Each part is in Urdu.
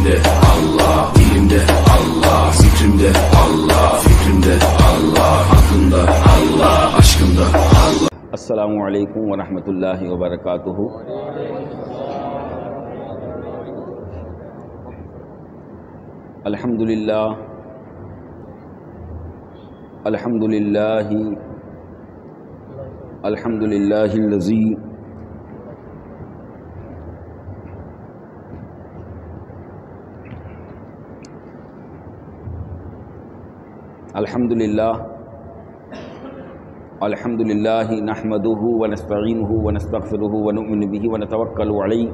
Dilimde Allah, dilimde Allah, zikrimde Allah, fikrimde Allah, aklımda Allah, aşkımda Allah. Assalamu alaikum wa rahmatullahi wa barakatuhu. Alhamdulillah, alhamdulillahi, alhamdulillahillazi alhamdulillahi nahmaduhu wa nasta'inuhu wa nastaghfiruhu wa nu'minu bihi wa natawakkalu alayhi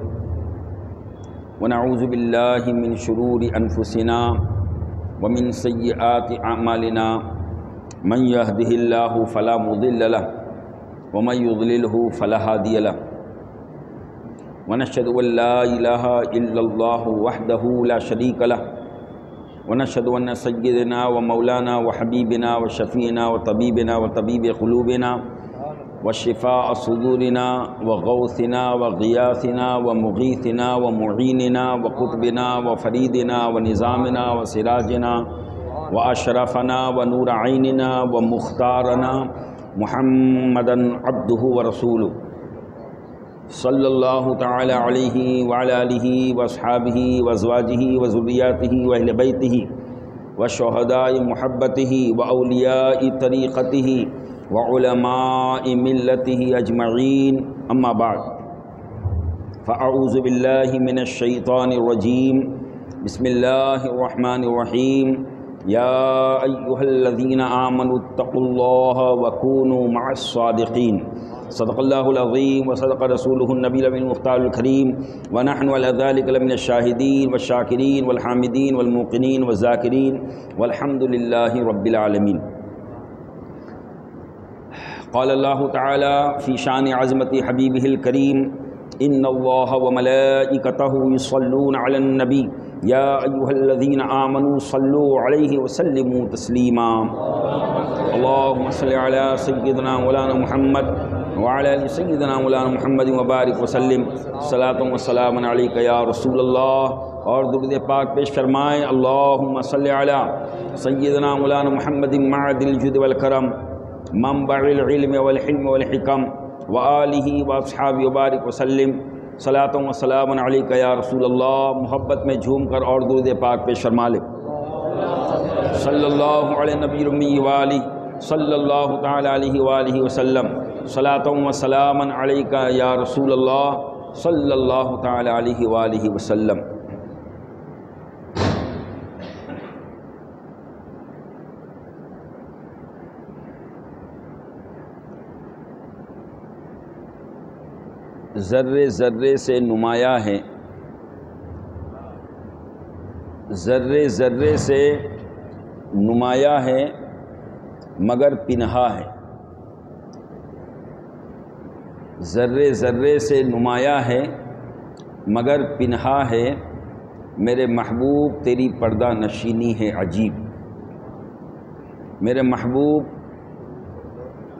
wa na'udzu billahi min shururi anfusina wa min sayyiati a'malina man yahdihillahu fala mudilla lahu wa man yudlilhu fala hadiya lahu wa nashhadu an la ilaha illallah wahdahu la sharika lahu ونشهد أن سيدنا ومولانا وحبيبنا وشفينا وطبيبنا وطبيب قلوبنا وشفاء صدورنا وغوثنا وغياثنا ومغيثنا ومعيننا وقطبنا وفريدنا ونظامنا وسراجنا وأشرفنا ونور عيننا ومختارنا محمدا عبده ورسوله صلی اللہ تعالی علیہ وعلی آلہ واصحابہ وازواجہ وذریاتہ واہل بیتہ وشہداء محبتہ واولیاء طریقتہ وعلماء ملتہ اجمعین اما بعد فاعوذ باللہ من الشیطان الرجیم بسم اللہ الرحمن الرحیم یا ایہا الذین آمنوا اتقوا اللہ وکونوا مع الصادقین صدق اللہ العظیم وصدق رسولہ النبی الامین المختار الکریم ونحن علی ذلک لمن الشاہدین والشاکرین والحامدین والموقنین والذاکرین والحمد للہ رب العالمین. قال اللہ تعالی فی شان عظمت حبیبہ الکریم ان اللہ وملائکتہ یصلون علی النبی یا ایہا الذین آمنوا صلوا علیہ وسلموا تسلیما. اللہم صل علی سیدنا مولانا محمد وعلى آل سیدنا مولانا محمد وبارک وسلم صلاۃ و سلام علیک یا رسول اللہ. اور درود پاک پیش فرمائیں اللہم صلی علی سیدنا مولانا محمد معدن الجود والکرم منبع العلم والحلم والحکم وآلہ واصحابہ وبارک وسلم صلاۃ و سلام علیک یا رسول اللہ. محبت میں جھوم کر اور درود پاک پیش فرما لے صلی اللہ علیہ نبی الامی وآلہ صلی اللہ تعالی علیہ وآلہ وسلم صلاۃ و سلام علیک یا رسول اللہ صلی اللہ تعالی علیہ وآلہ وسلم. ذرے ذرے سے نمایاں ہے، ذرے ذرے سے نمایاں ہے مگر پنہا ہے. ذرے ذرے سے نمایاں ہے مگر پنہا ہے، میرے محبوب تیری پردہ نشینی ہے عجیب. میرے محبوب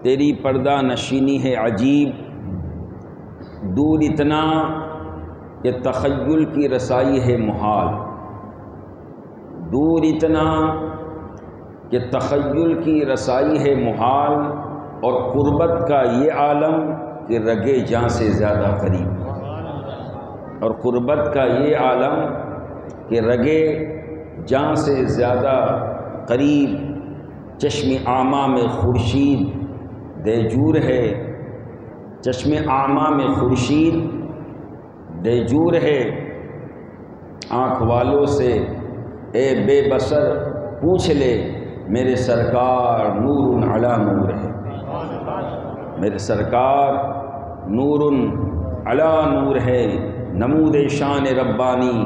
تیری پردہ نشینی ہے عجیب. دور اتنا کہ تخیل کی رسائی ہے محال، دور اتنا کہ تخیل کی رسائی ہے محال. اور قربت کا یہ عالم کہ رگے جاں سے زیادہ قریب، اور قربت کا یہ عالم کہ رگے جاں سے زیادہ قریب. چشم اعمیٰ میں خورشید دیجور ہے، چشم اعمیٰ میں خورشید دیجور ہے. آنکھ والوں سے اے بے بصر پوچھ لے، میرے سرکار نور علی نور ہے. میرے سرکار نور علی نور ہے. نمود شان ربانی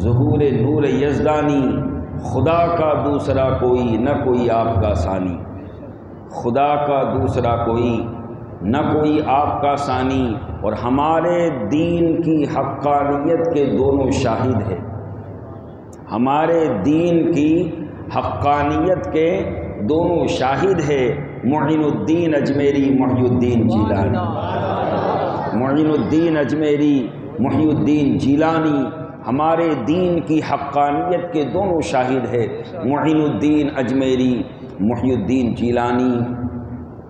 ظہور نور یزدانی. خدا کا دوسرا کوئی نہ کوئی آپ کا ثانی، خدا کا دوسرا کوئی نہ کوئی آپ کا ثانی. اور ہمارے دین کی حقانیت کے دونوں شاہد ہیں، ہمارے دین کی حقانیت کے دونوں شاہد ہے. معین الدین اجمیری محی الدین جیلانی، معین الدین اجمیری محی الدین جیلانی ہمارے دین کی حقانیت کے دونوں شاہد ہے، معین الدین اجمیری، محی الدین جیلانی۔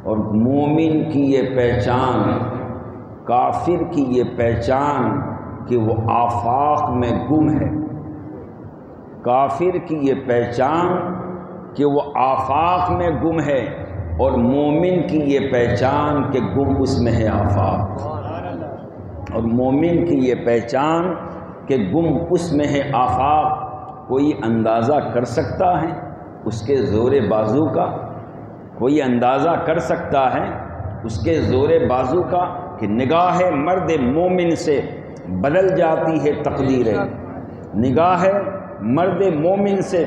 اور مومن کی یہ پہچان، کافر کی یہ پہچان کہ وہ آفاق میں گم ہے، کافر کی یہ پہچان کہ وہ آفاق میں گم ہے، اور مومن کی یہ پہچان کہ گم اس میں ہے آفاق، اور مومن کی یہ پہچان کہ گم اس میں ہے آفاق۔ کوئی اندازہ کر سکتا ہے اس کے زور بازو کا؟ کوئی اندازہ کر سکتا ہے اس کے زور بازو کا کہ نگاہ مرد مومن سے بدل جاتی ہے تقدیریں، نگاہ مرد مومن سے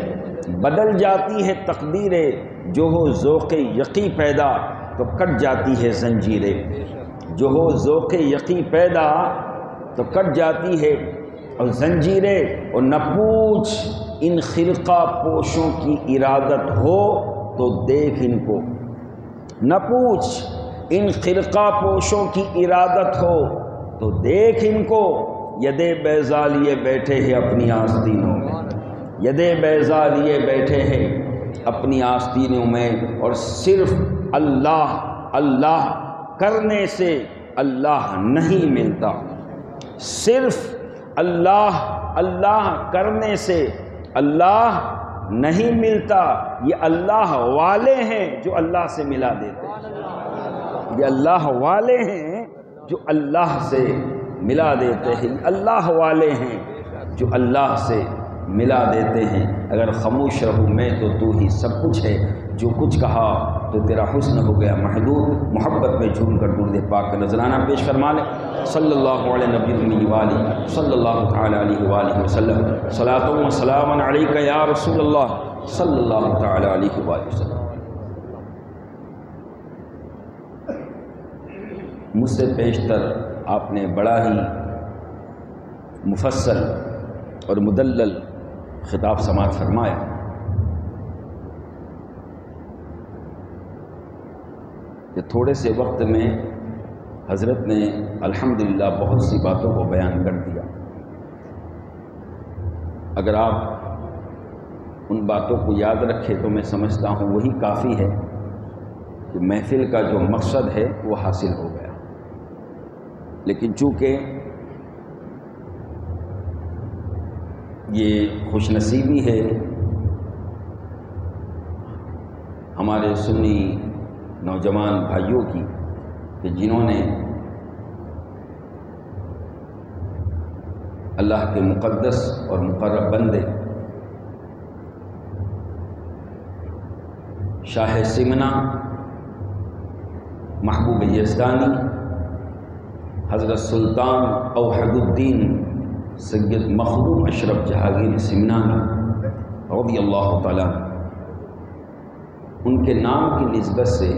بدل جاتی ہے تقدیریں، جو ہو ذوق یقین پیدا تو کٹ جاتی ہے زنجیریں، جو ہو ذوق یقین پیدا تو کٹ جاتی ہے اور زنجیریں۔ اور نہ پوچھ ان خرقہ پوشوں کی ارادت ہو تو دیکھ ان کو، نہ پوچھ ان خرقہ پوشوں کی ارادت ہو تو دیکھ ان کو، یدے بیضا لیے بیٹھے ہیں اپنی آستینوں میں، یدے بیضا لیے بیٹھے ہیں اپنی آستینوں میں، اور صرف اللہ اللہ کرنے سے اللہ نہیں ملتا، صرف اللہ اللہ کرنے سے اللہ نہیں ملتا۔ یہ اللہ والے ہیں جو اللہ سے ملا دیتے ہیں، یہ اللہ والے ہیں جو اللہ سے ملا دیتے ہیں، اللہ والے ہیں جو اللہ سے ملا دیتے ہیں۔ اگر خاموش رہوں میں تو ہی سب کچھ ہے، جو کچھ کہا تو تیرا حسن ہو گیا محدود، محبت میں جھوم کر درود پاک کا نذرانہ پیش فرما لیں۔ صلی اللہ علیہ نبی امی والہ صلی اللہ تعالی علیہ وآلہ وسلم، صلاۃ و سلام علیک یا رسول اللہ صلی اللہ تعالی علیہ وآلہ وسلم۔ مجھ سے پیشتر آپ نے بڑا ہی مفصل اور مدلل خطاب سماعت فرمایا۔ کہ تھوڑے سے وقت میں حضرت نے الحمدللہ بہت سی باتوں کو بیان کر دیا۔ اگر آپ ان باتوں کو یاد رکھے تو میں سمجھتا ہوں وہی کافی ہے کہ محفل کا جو مقصد ہے وہ حاصل ہو گیا۔ لیکن چونکہ یہ خوش نصیبی ہے ہمارے سنی نوجوان بھائیوں کی کہ جنہوں نے اللہ کے مقدس اور مقرب بندے شاہ سمنا محبوب یزدانی حضرت سلطان اوحد الدین سید مخدوم اشرف جہانگیر سمنانی رضی اللہ تعالیٰ ان کے نام کی نسبت سے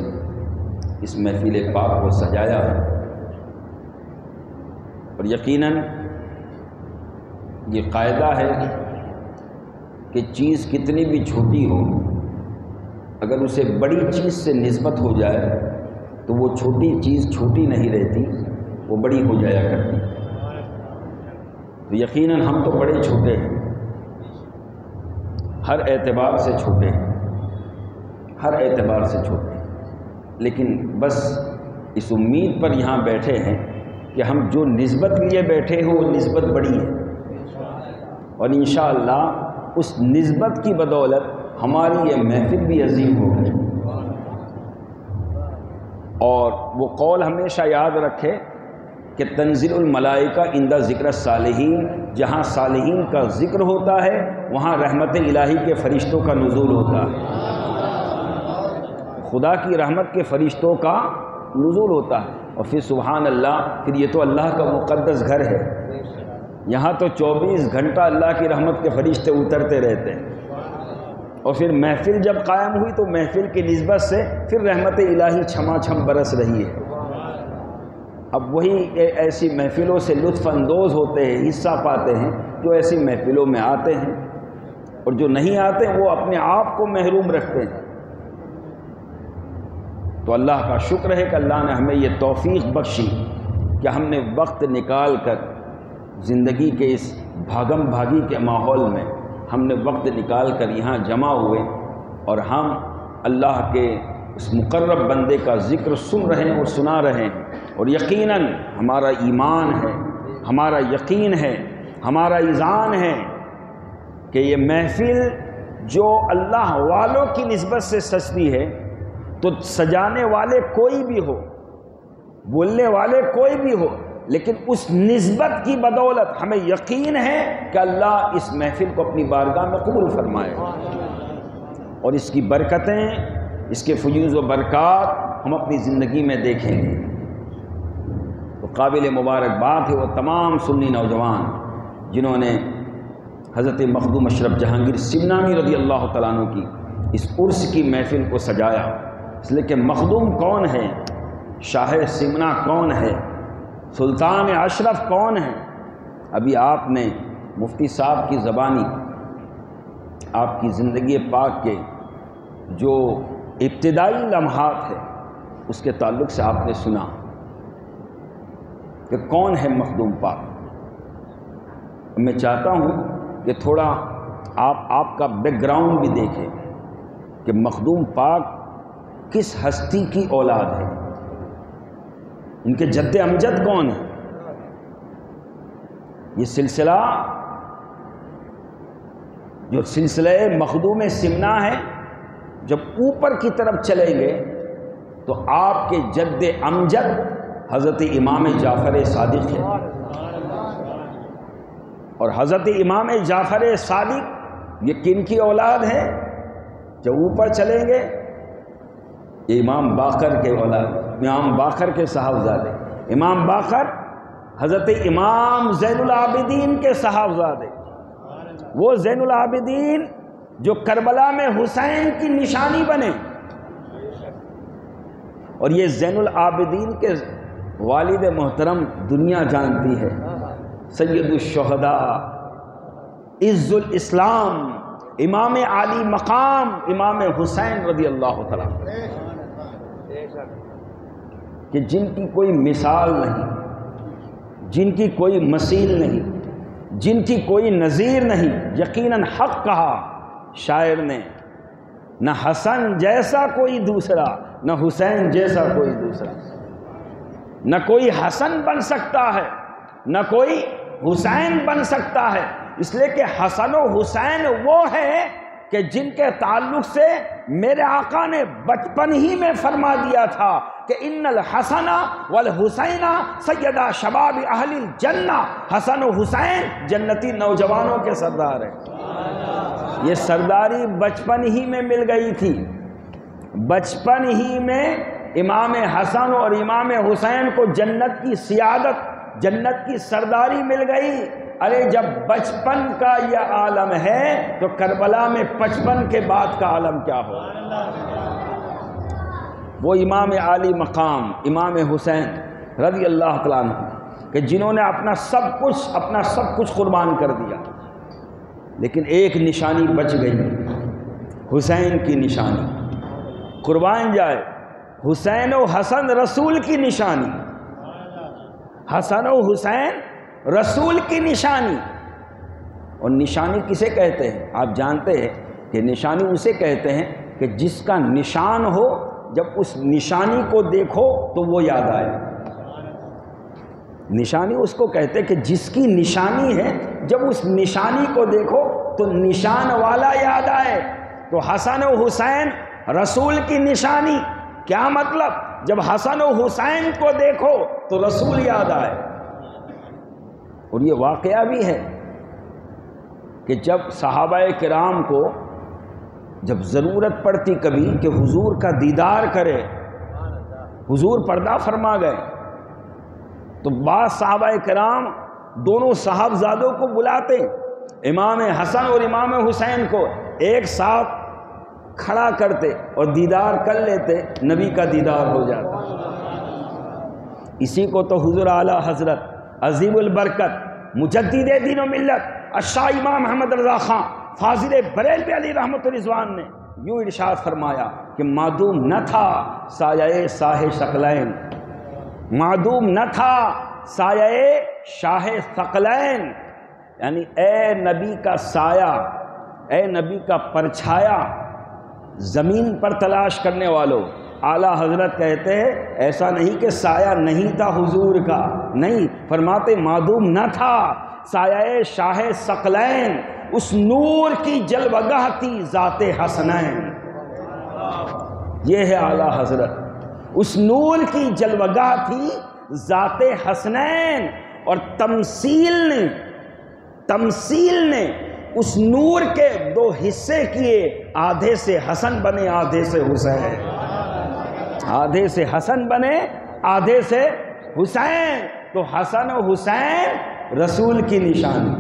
اس محفل پاک کو سجایا ہے۔ اور یقیناً یہ قاعدہ ہے کہ چیز کتنی بھی چھوٹی ہو، اگر اسے بڑی چیز سے نسبت ہو جائے تو وہ چھوٹی چیز چھوٹی نہیں رہتی، وہ بڑی ہو جایا کرتی۔ تو یقیناً ہم تو بڑے چھوٹے ہیں، ہر اعتبار سے چھوٹے ہیں، ہر اعتبار سے چھوٹے ہیں، لیکن بس اس امید پر یہاں بیٹھے ہیں کہ ہم جو نسبت لیے بیٹھے ہیں وہ نسبت بڑی ہے، اور انشاءاللہ اس نسبت کی بدولت ہماری یہ محفل بھی عظیم ہوگی۔ اور وہ قول ہمیشہ یاد رکھے کہ تنزل الملائکہ عند ذکر الصالحین، جہاں صالحین کا ذکر ہوتا ہے وہاں رحمت الہی کے فرشتوں کا نزول ہوتا ہے، خدا کی رحمت کے فرشتوں کا نزول ہوتا ہے۔ اور پھر سبحان اللہ، پھر یہ تو اللہ کا مقدس گھر ہے، یہاں تو 24 گھنٹہ اللہ کی رحمت کے فرشتے اترتے رہتے ہیں۔ اور پھر محفل جب قائم ہوئی تو محفل کی نسبت سے پھر رحمت الہی چھما چھم برس رہی ہے۔ اب وہی ایسی محفلوں سے لطف اندوز ہوتے ہیں، حصہ پاتے ہیں جو ایسی محفلوں میں آتے ہیں، اور جو نہیں آتے وہ اپنے آپ کو محروم رکھتے ہیں۔ تو اللہ کا شکر ہے کہ اللہ نے ہمیں یہ توفیق بخشی کہ ہم نے وقت نکال کر زندگی کے اس بھاگم بھاگی کے ماحول میں ہم نے وقت نکال کر یہاں جمع ہوئے اور ہم اللہ کے اس مقرب بندے کا ذکر سن رہے ہیں اور سنا رہے ہیں، اور یقیناً ہمارا ایمان ہے، ہمارا یقین ہے، ہمارا ایذان ہے کہ یہ محفل جو اللہ والوں کی نسبت سے سجتی ہے، تو سجانے والے کوئی بھی ہو، بولنے والے کوئی بھی ہو، لیکن اس نسبت کی بدولت ہمیں یقین ہے کہ اللہ اس محفل کو اپنی بارگاہ میں قبول فرمائے، اور اس کی برکتیں، اس کے فیوز و برکات ہم اپنی زندگی میں دیکھیں گے۔ تو قابل مبارکباد ہے وہ تمام سنی نوجوان جنہوں نے حضرت مخدوم اشرف جہانگیر سمنانی رضی اللہ تعالیٰ عنہ کی اس عرس کی محفل کو سجایا، اس لیے کہ مخدوم کون ہے، شاہ سمنا کون ہے، سلطان اشرف کون ہے۔ ابھی آپ نے مفتی صاحب کی زبانی آپ کی زندگی پاک کے جو ابتدائی لمحات ہے اس کے تعلق سے آپ نے سنا کہ کون ہے مخدوم پاک۔ میں چاہتا ہوں کہ تھوڑا آپ کا بیک گراؤنڈ بھی دیکھیں کہ مخدوم پاک کس ہستی کی اولاد ہے، ان کے جد امجد کون ہے۔ یہ سلسلہ جو سلسلہ مخدوم سمنا ہے، جب اوپر کی طرف چلیں گے تو آپ کے جد امجد حضرت امام جعفر صادق ہے، اور حضرت امام جعفر صادق یہ کن کی اولاد ہے؟ جب اوپر چلیں گے یہ امام باقر کے اولاد، امام باقر کے صاحبزادے، امام باقر حضرت امام زین العابدین کے صاحبزادے، وہ زین العابدین جو کربلا میں حسین کی نشانی بنے، اور یہ زین العابدین کے والد محترم دنیا جانتی ہے، سید الشہداء، عز الاسلام، امام عالی مقام، امام حسین رضی اللہ تعالیٰ، کہ جن کی کوئی مثال نہیں، جن کی کوئی مثیل نہیں، جن کی کوئی نظیر نہیں۔ یقیناً حق کہا شاعر نے، نہ حسن جیسا کوئی دوسرا، نہ حسین جیسا کوئی دوسرا، نہ کوئی حسن بن سکتا ہے نہ کوئی حسین بن سکتا ہے، اس لیے کہ حسن و حسین وہ ہے کہ جن کے تعلق سے میرے آقا نے بچپن ہی میں فرما دیا تھا کہ ان الحسن والحسین سیدہ شباب اہل الجنہ، حسن و حسین جنتی نوجوانوں کے سردار ہیں۔ یہ سرداری بچپن ہی میں مل گئی تھی، بچپن ہی میں امام حسن اور امام حسین کو جنت کی سیادت، جنت کی سرداری مل گئی۔ ارے جب بچپن کا یہ عالم ہے تو کربلا میں 55 کے بعد کا عالم کیا ہو۔ وہ امام عالی مقام امام حسین رضی اللہ تعالیٰ عنہ کہ جنہوں نے اپنا سب کچھ قربان کر دیا، لیکن ایک نشانی بچ گئی، حسین کی نشانی قربان جائے۔ حسین و حسن رسول کی نشانی، حسن و حسین رسول کی نشانی۔ اور نشانی کسے کہتے ہیں؟ آپ جانتے ہیں کہ نشانی اسے کہتے ہیں کہ جس کا نشان ہو، جب اس نشانی کو دیکھو تو وہ یاد آئے۔ نشانی اس کو کہتے ہیں کہ جس کی نشانی ہے، جب اس نشانی کو دیکھو تو نشان والا یاد آئے۔ تو حسن و حسین رسول کی نشانی، کیا مطلب؟ جب حسن و حسین کو دیکھو تو رسول یاد آئے۔ اور یہ واقعہ بھی ہے کہ جب صحابہ کرام کو جب ضرورت پڑتی کبھی کہ حضور کا دیدار کرے، حضور پردہ فرما گئے، تو بعض صحابہ کرام دونوں صاحبزادوں کو بلاتے، امام حسن اور امام حسین کو ایک ساتھ کھڑا کرتے اور دیدار کر لیتے، نبی کا دیدار ہو جاتا۔ اسی کو تو حضور اعلیٰ حضرت عظیم البرکت مجدد دین و ملت الشاہ امام محمد رضا خان فاضل بریلوی علی رحمت الرضوان نے یوں ارشاد فرمایا کہ معدوم نہ تھا سایہ شاہ ثقلین، معدوم نہ تھا سایہ شاہ ثقلین، یعنی اے نبی کا سایہ، اے نبی کا پرچھایا زمین پر تلاش کرنے والوں، اعلیٰ حضرت کہتے ہیں ایسا نہیں کہ سایہ نہیں تھا حضور کا، نہیں، فرماتے معدوم نہ تھا، سایہ شاہ ثقلین اس نور کی جلوگاہ تھی ذات حسنین۔ یہ ہے اعلیٰ حضرت، اس نور کی جلوگاہ تھی ذات حسنین، اور تمثیل نے اس نور کے دو حصے کیے، آدھے سے حسن بنے آدھے سے حسین، آدھے سے حسن بنے آدھے سے حسین۔ تو حسن و حسین رسول کی نشانی،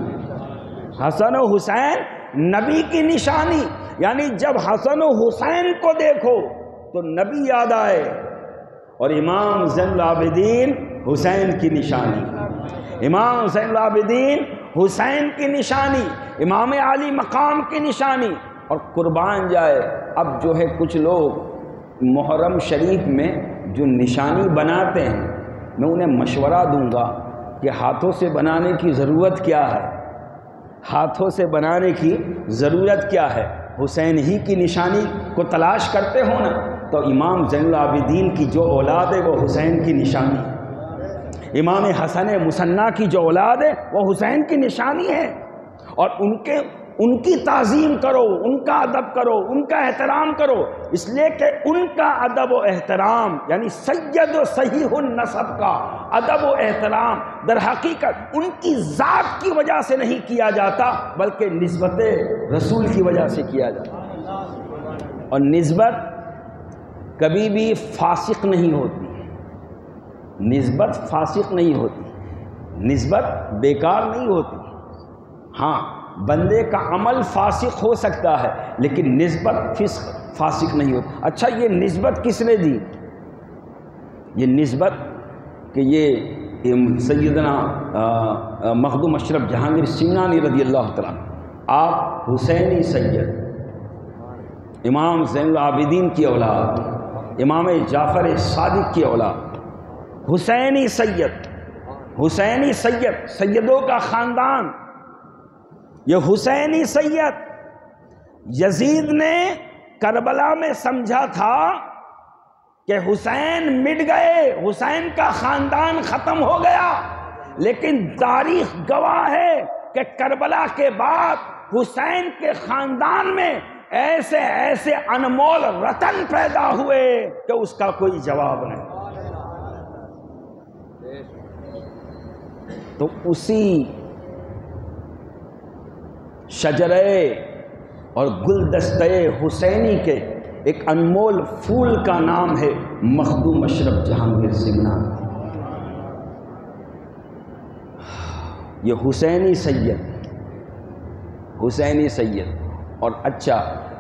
حسن و حسین نبی کی نشانی، یعنی جب حسن و حسین کو دیکھو تو نبی یاد آئے، اور امام زین العابدین حسین کی نشانی، امام زین العابدین حسین کی نشانی، امام علی مقام کی نشانی۔ اور قربان جائے اب جو ہے کچھ لوگ محرم شریف میں جو نشانی بناتے ہیں، میں انہیں مشورہ دوں گا کہ ہاتھوں سے بنانے کی ضرورت کیا ہے، ہاتھوں سے بنانے کی ضرورت کیا ہے؟ حسین ہی کی نشانی کو تلاش کرتے ہو نا، تو امام زین العابدین کی جو اولاد ہے وہ حسین کی نشانی ہے، امام حسن مصنع کی جو اولاد ہے وہ حسین کی نشانی ہے، اور ان کی تعظیم کرو، ان کا ادب کرو، ان کا احترام کرو، اس لیے کہ ان کا ادب و احترام یعنی سید و صحیح النسب کا ادب و احترام در حقیقت ان کی ذات کی وجہ سے نہیں کیا جاتا بلکہ نسبت رسول کی وجہ سے کیا جاتا، اور نسبت کبھی بھی فاسق نہیں ہوتی، نسبت فاسق نہیں ہوتی، نسبت بیکار نہیں ہوتی۔ ہاں بندے کا عمل فاسق ہو سکتا ہے لیکن نسبت فاسق نہیں ہوتی۔ اچھا یہ نسبت کس نے دی؟ یہ نسبت کہ یہ سیدنا مخدوم اشرف جہانگیر سمنانی رضی اللہ تعالیٰ آپ حسینی سید، امام زین العابدین کی اولاد، امام جعفر صادق کی اولاد، حسینی سید، حسینی سید، سیدوں کا خاندان، یہ حسینی سید یزید نے کربلا میں سمجھا تھا کہ حسین مٹ گئے، حسین کا خاندان ختم ہو گیا، لیکن تاریخ گواہ ہے کہ کربلا کے بعد حسین کے خاندان میں ایسے ایسے انمول رتن پیدا ہوئے کہ اس کا کوئی جواب نہیں۔ تو اسی شجرے اور گلدستے حسینی کے ایک انمول پھول کا نام ہے مخدوم اشرف جہانگیر سمنانی۔ یہ حسینی سید، حسینی سید۔ اور اچھا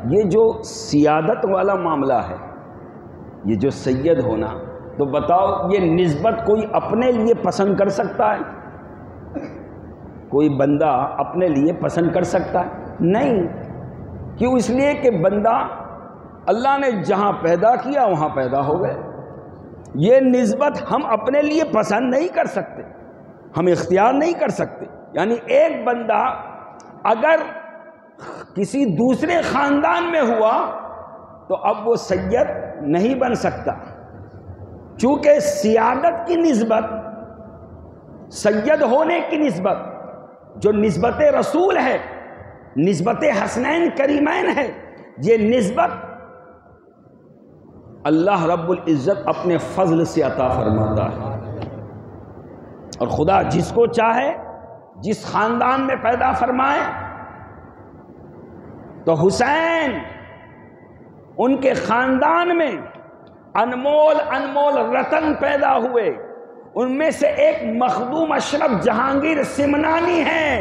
یہ جو سیادت والا معاملہ ہے، یہ جو سید ہونا، تو بتاؤ یہ نسبت کوئی اپنے لیے پسند کر سکتا ہے؟ کوئی بندہ اپنے لیے پسند کر سکتا ہے؟ نہیں۔ کیوں؟ اس لیے کہ بندہ اللہ نے جہاں پیدا کیا وہاں پیدا ہو گئے۔ یہ نسبت ہم اپنے لیے پسند نہیں کر سکتے، ہم اختیار نہیں کر سکتے۔ یعنی ایک بندہ اگر کسی دوسرے خاندان میں ہوا تو اب وہ سید نہیں بن سکتا، چونکہ سیادت کی نسبت، سید ہونے کی نسبت جو نسبت رسول ہے، نسبت حسنین کریمین ہے، یہ نسبت اللہ رب العزت اپنے فضل سے عطا فرماتا ہے، اور خدا جس کو چاہے جس خاندان میں پیدا فرمائے۔ تو حسین ان کے خاندان میں انمول انمول رتن پیدا ہوئے، ان میں سے ایک مخدوم اشرف جہانگیر سمنانی ہیں،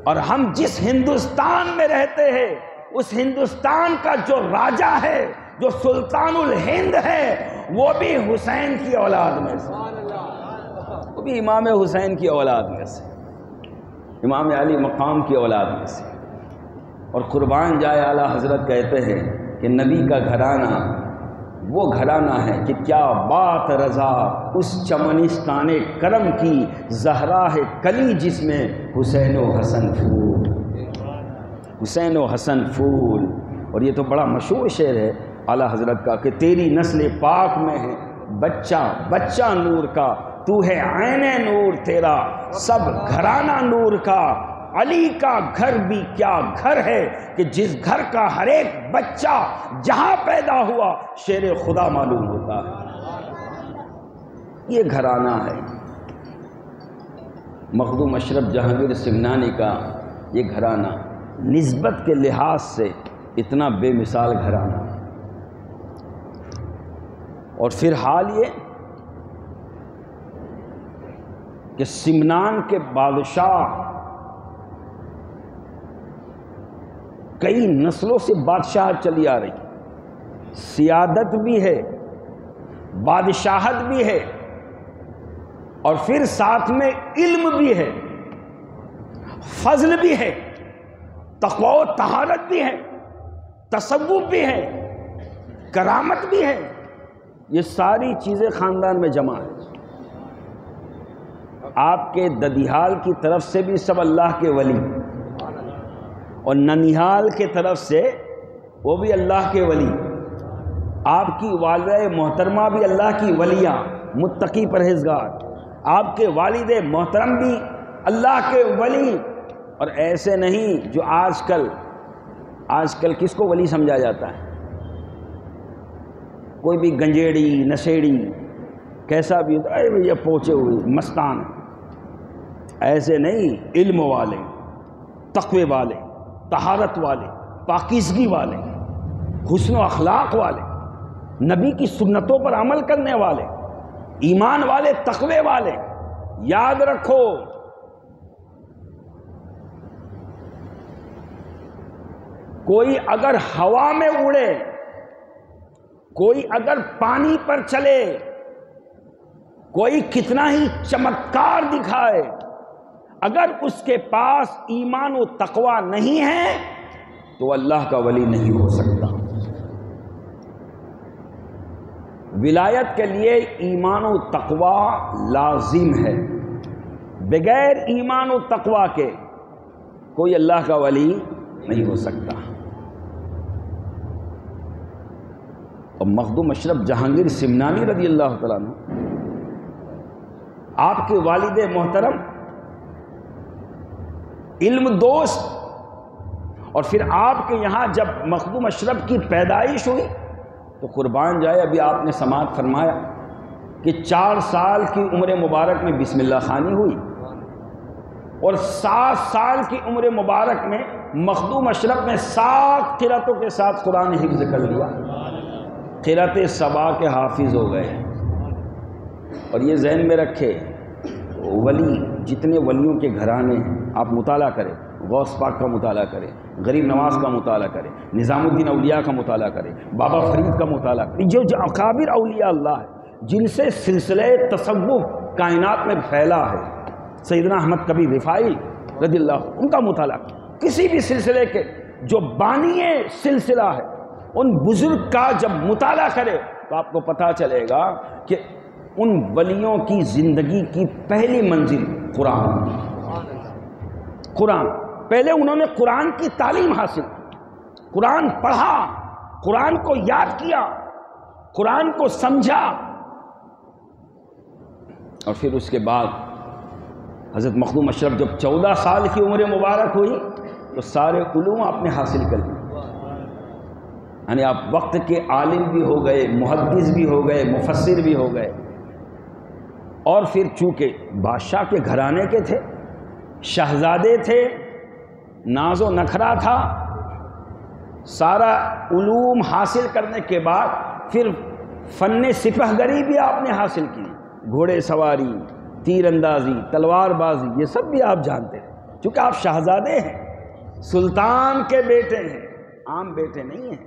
اور ہم جس ہندوستان میں رہتے ہیں اس ہندوستان کا جو راجا ہے، جو سلطان الہند ہے، وہ بھی حسین کی اولاد میں سے، وہ بھی امام حسین کی اولاد میں سے، امام علی مقام کی اولاد میں سے۔ اور قربان جائے اعلیٰ حضرت کہتے ہیں کہ نبی کا گھرانہ وہ گھرانہ ہے کہ کیا بات رضا اس چمنستان کرم کی، زہرا ہے کلی جس میں حسین و حسن پھول، حسین و حسن پھول۔ اور یہ تو بڑا مشہور شعر ہے اعلیٰ حضرت کا کہ تیری نسل پاک میں ہے بچہ بچہ نور کا، تو ہے عین نور تیرا سب گھرانہ نور کا۔ علی کا گھر بھی کیا گھر ہے کہ جس گھر کا ہر ایک بچہ جہاں پیدا ہوا شیر خدا معلوم ہوتا ہے۔ یہ گھرانہ ہے مخدوم اشرف جہانگیر سمنانی کا، یہ گھرانہ نسبت کے لحاظ سے اتنا بے مثال گھرانہ۔ اور پھر حال یہ کہ سمنان کے بادشاہ کئی نسلوں سے بادشاہت چلی آ رہی، سیادت بھی ہے، بادشاہت بھی ہے، اور پھر ساتھ میں علم بھی ہے، فضل بھی ہے، تقوی و طہارت بھی ہے، تصوف بھی ہے، کرامت بھی ہے۔ یہ ساری چیزیں خاندان میں جمع ہیں۔ آپ کے ددیحال کی طرف سے بھی سب اللہ کے ولی، اور ننیحال کے طرف سے وہ بھی اللہ کے ولی، آپ کی والدہ محترمہ بھی اللہ کی ولیہ متقی پرہیزگار، آپ کے والد محترم بھی اللہ کے ولی۔ اور ایسے نہیں جو آج کل کس کو ولی سمجھا جاتا ہے؟ کوئی بھی گنجیڑی نشیڑی کیسا بھی ہوتا ہے، یہ پہنچے ہوئے مستان، ایسے نہیں، علم والے، تقوی والے، طہارت والے، پاکیزگی والے، حسن و اخلاق والے، نبی کی سنتوں پر عمل کرنے والے، ایمان والے، تقوی والے۔ یاد رکھو کوئی اگر ہوا میں اڑے، کوئی اگر پانی پر چلے، کوئی کتنا ہی چمتکار دکھائے، اگر اس کے پاس ایمان و تقوی نہیں ہے تو اللہ کا ولی نہیں ہو سکتا۔ ولایت کے لیے ایمان و تقوی لازم ہے، بغیر ایمان و تقوی کے کوئی اللہ کا ولی نہیں ہو سکتا۔ اور مخدوم اشرف جہانگیر سمنانی رضی اللہ تعالیٰ عنہ، آپ کے والد محترم علم دوست، اور پھر آپ کے یہاں جب مخدوم اشرف کی پیدائش ہوئی تو قربان جائے، ابھی آپ نے سماعت فرمایا کہ 4 سال کی عمر مبارک میں بسم اللہ خوانی ہوئی، اور 7 سال کی عمر مبارک میں مخدوم اشرف نے 7 قرأتوں کے ساتھ قرآن حفظ کر لیا، قرأت سبا کے حافظ ہو گئے۔ اور یہ ذہن میں رکھے، ولی جتنے ولیوں کے گھرانے ہیں آپ مطالعہ کریں، غوث پاک کا مطالعہ کریں، غریب نواز کا مطالعہ کریں، نظام الدین اولیاء کا مطالعہ کریں، بابا فرید کا مطالعہ کریں، جو اکابر اولیاء اللہ ہے جن سے سلسلہ تصوف کائنات میں پھیلا ہے، سیدنا احمد کبیر رفاعی رضی اللہ عنہ، ان کا مطالعہ، کسی بھی سلسلے کے جو بانی سلسلہ ہے ان بزرگ کا جب مطالعہ کرے تو آپ کو پتہ چلے گا کہ ان ولیوں کی زندگی کی پہلی منزل قرآن، پہلے انہوں نے قرآن کی تعلیم حاصل کی، قرآن پڑھا، قرآن کو یاد کیا، قرآن کو سمجھا، اور پھر اس کے بعد حضرت مخدوم اشرف جب 14 سال کی عمر مبارک ہوئی تو سارے علوم آپ نے حاصل کر لیے، یعنی آپ وقت کے عالم بھی ہو گئے، محدث بھی ہو گئے، مفسر بھی ہو گئے۔ اور پھر چونکہ بادشاہ کے گھرانے کے تھے، شہزادے تھے، ناز و نخرا تھا، سارا علوم حاصل کرنے کے بعد پھر فن سپہ گری بھی آپ نے حاصل کی، گھوڑے سواری، تیر اندازی، تلوار بازی، یہ سب بھی آپ جانتے ہیں، چونکہ آپ شہزادے ہیں، سلطان کے بیٹے ہیں، عام بیٹے نہیں ہیں،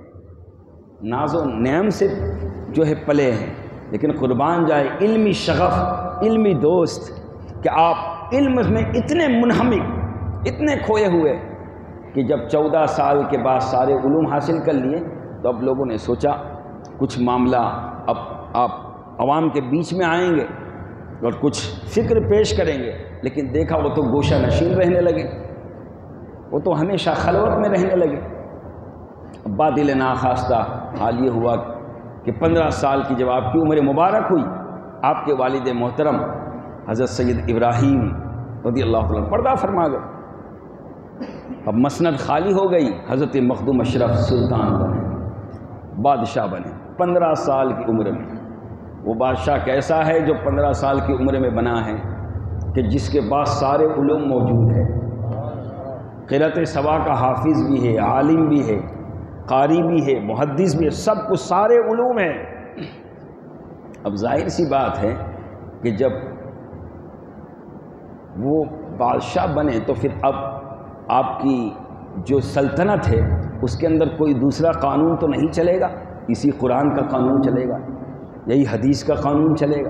ناز و نعم سے جو ہے پلے ہیں۔ لیکن قربان جائے علمی شغف، علمی دوست کہ آپ علم میں اتنے منہمک، اتنے کھوئے ہوئے کہ جب 14 سال کے بعد سارے علوم حاصل کر لیے تو اب لوگوں نے سوچا کچھ معاملہ اب آپ عوام کے بیچ میں آئیں گے اور کچھ فکر پیش کریں گے، لیکن دیکھا وہ تو گوشہ نشین رہنے لگے، وہ تو ہمیشہ خلوت میں رہنے لگے۔ بادل ناخواستہ حال یہ ہوا کہ 15 سال کی جب آپ کی عمر مبارک ہوئی، آپ کے والد محترم حضرت سید ابراہیم رضی اللہ عنہ پردہ فرما گئے۔ اب مسند خالی ہو گئی، حضرت مخدوم اشرف سلطان بنے، بادشاہ بنے 15 سال کی عمر میں۔ وہ بادشاہ کیسا ہے جو 15 سال کی عمر میں بنا ہے کہ جس کے پاس سارے علوم موجود ہیں، قرأت سبا کا حافظ بھی ہے، عالم بھی ہے، قاری بھی ہے، محدث بھی ہے، سب کچھ سارے علوم ہیں۔ اب ظاہر سی بات ہے کہ جب وہ بادشاہ بنے تو پھر اب آپ کی جو سلطنت ہے اس کے اندر کوئی دوسرا قانون تو نہیں چلے گا، اسی قرآن کا قانون چلے گا، یہی حدیث کا قانون چلے گا،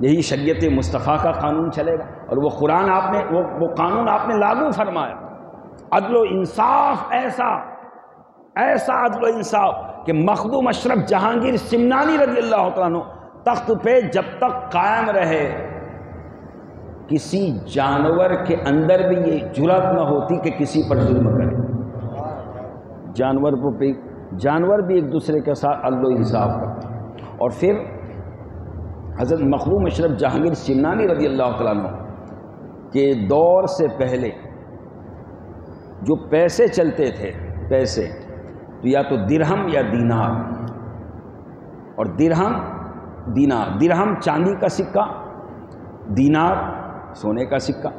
یہی شریعت مصطفیٰ کا قانون چلے گا، اور وہ قرآن آپ نے وہ قانون آپ نے لاگو فرمایا۔ عدل و انصاف، ایسا عدل و انصاف کہ مخدوم اشرف جہانگیر سمنانی رضی اللہ تعالیٰ عنہ تخت پہ جب تک قائم رہے، کسی جانور کے اندر بھی یہ جرات نہ ہوتی کہ کسی پر ظلم کرے۔ جانور بھی ایک دوسرے کے ساتھ عدل و انصاف کرتے۔ اور پھر حضرت مخدوم اشرف جہانگیر سمنانی رضی اللہ تعالیٰ عنہ کے دور سے پہلے جو پیسے چلتے تھے، پیسے تو یا تو درہم یا دینار، اور درہم چاندی کا سکہ، دینار سونے کا سکہ،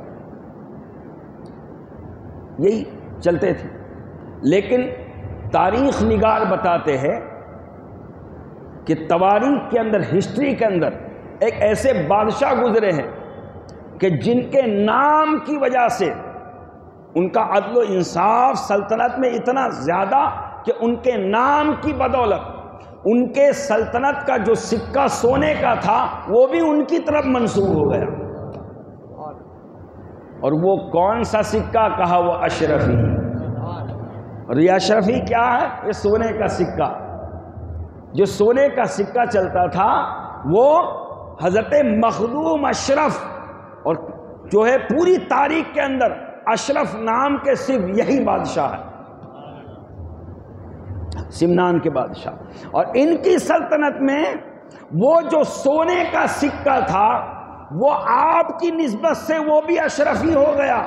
یہی چلتے تھے۔ لیکن تاریخ نگار بتاتے ہیں کہ تواریخ کے اندر، ہسٹری کے اندر ایک ایسے بادشاہ گزرے ہیں کہ جن کے نام کی وجہ سے ان کا عدل و انصاف سلطنت میں اتنا زیادہ کہ ان کے نام کی بدولت ان کے سلطنت کا جو سکہ سونے کا تھا وہ بھی ان کی طرف منسوب ہو گیا۔ اور وہ کون سا سکہ کہا؟ وہ اشرفی۔ اور یہ اشرفی کیا ہے؟ یہ سونے کا سکہ۔ جو سونے کا سکہ چلتا تھا وہ حضرت مخدوم اشرف، اور جو ہے پوری تاریخ کے اندر اشرف نام کے صرف یہی بادشاہ ہے، سمنان کے بادشاہ۔ اور ان کی سلطنت میں وہ جو سونے کا سکہ تھا وہ آپ کی نسبت سے وہ بھی اشرفی ہو گیا۔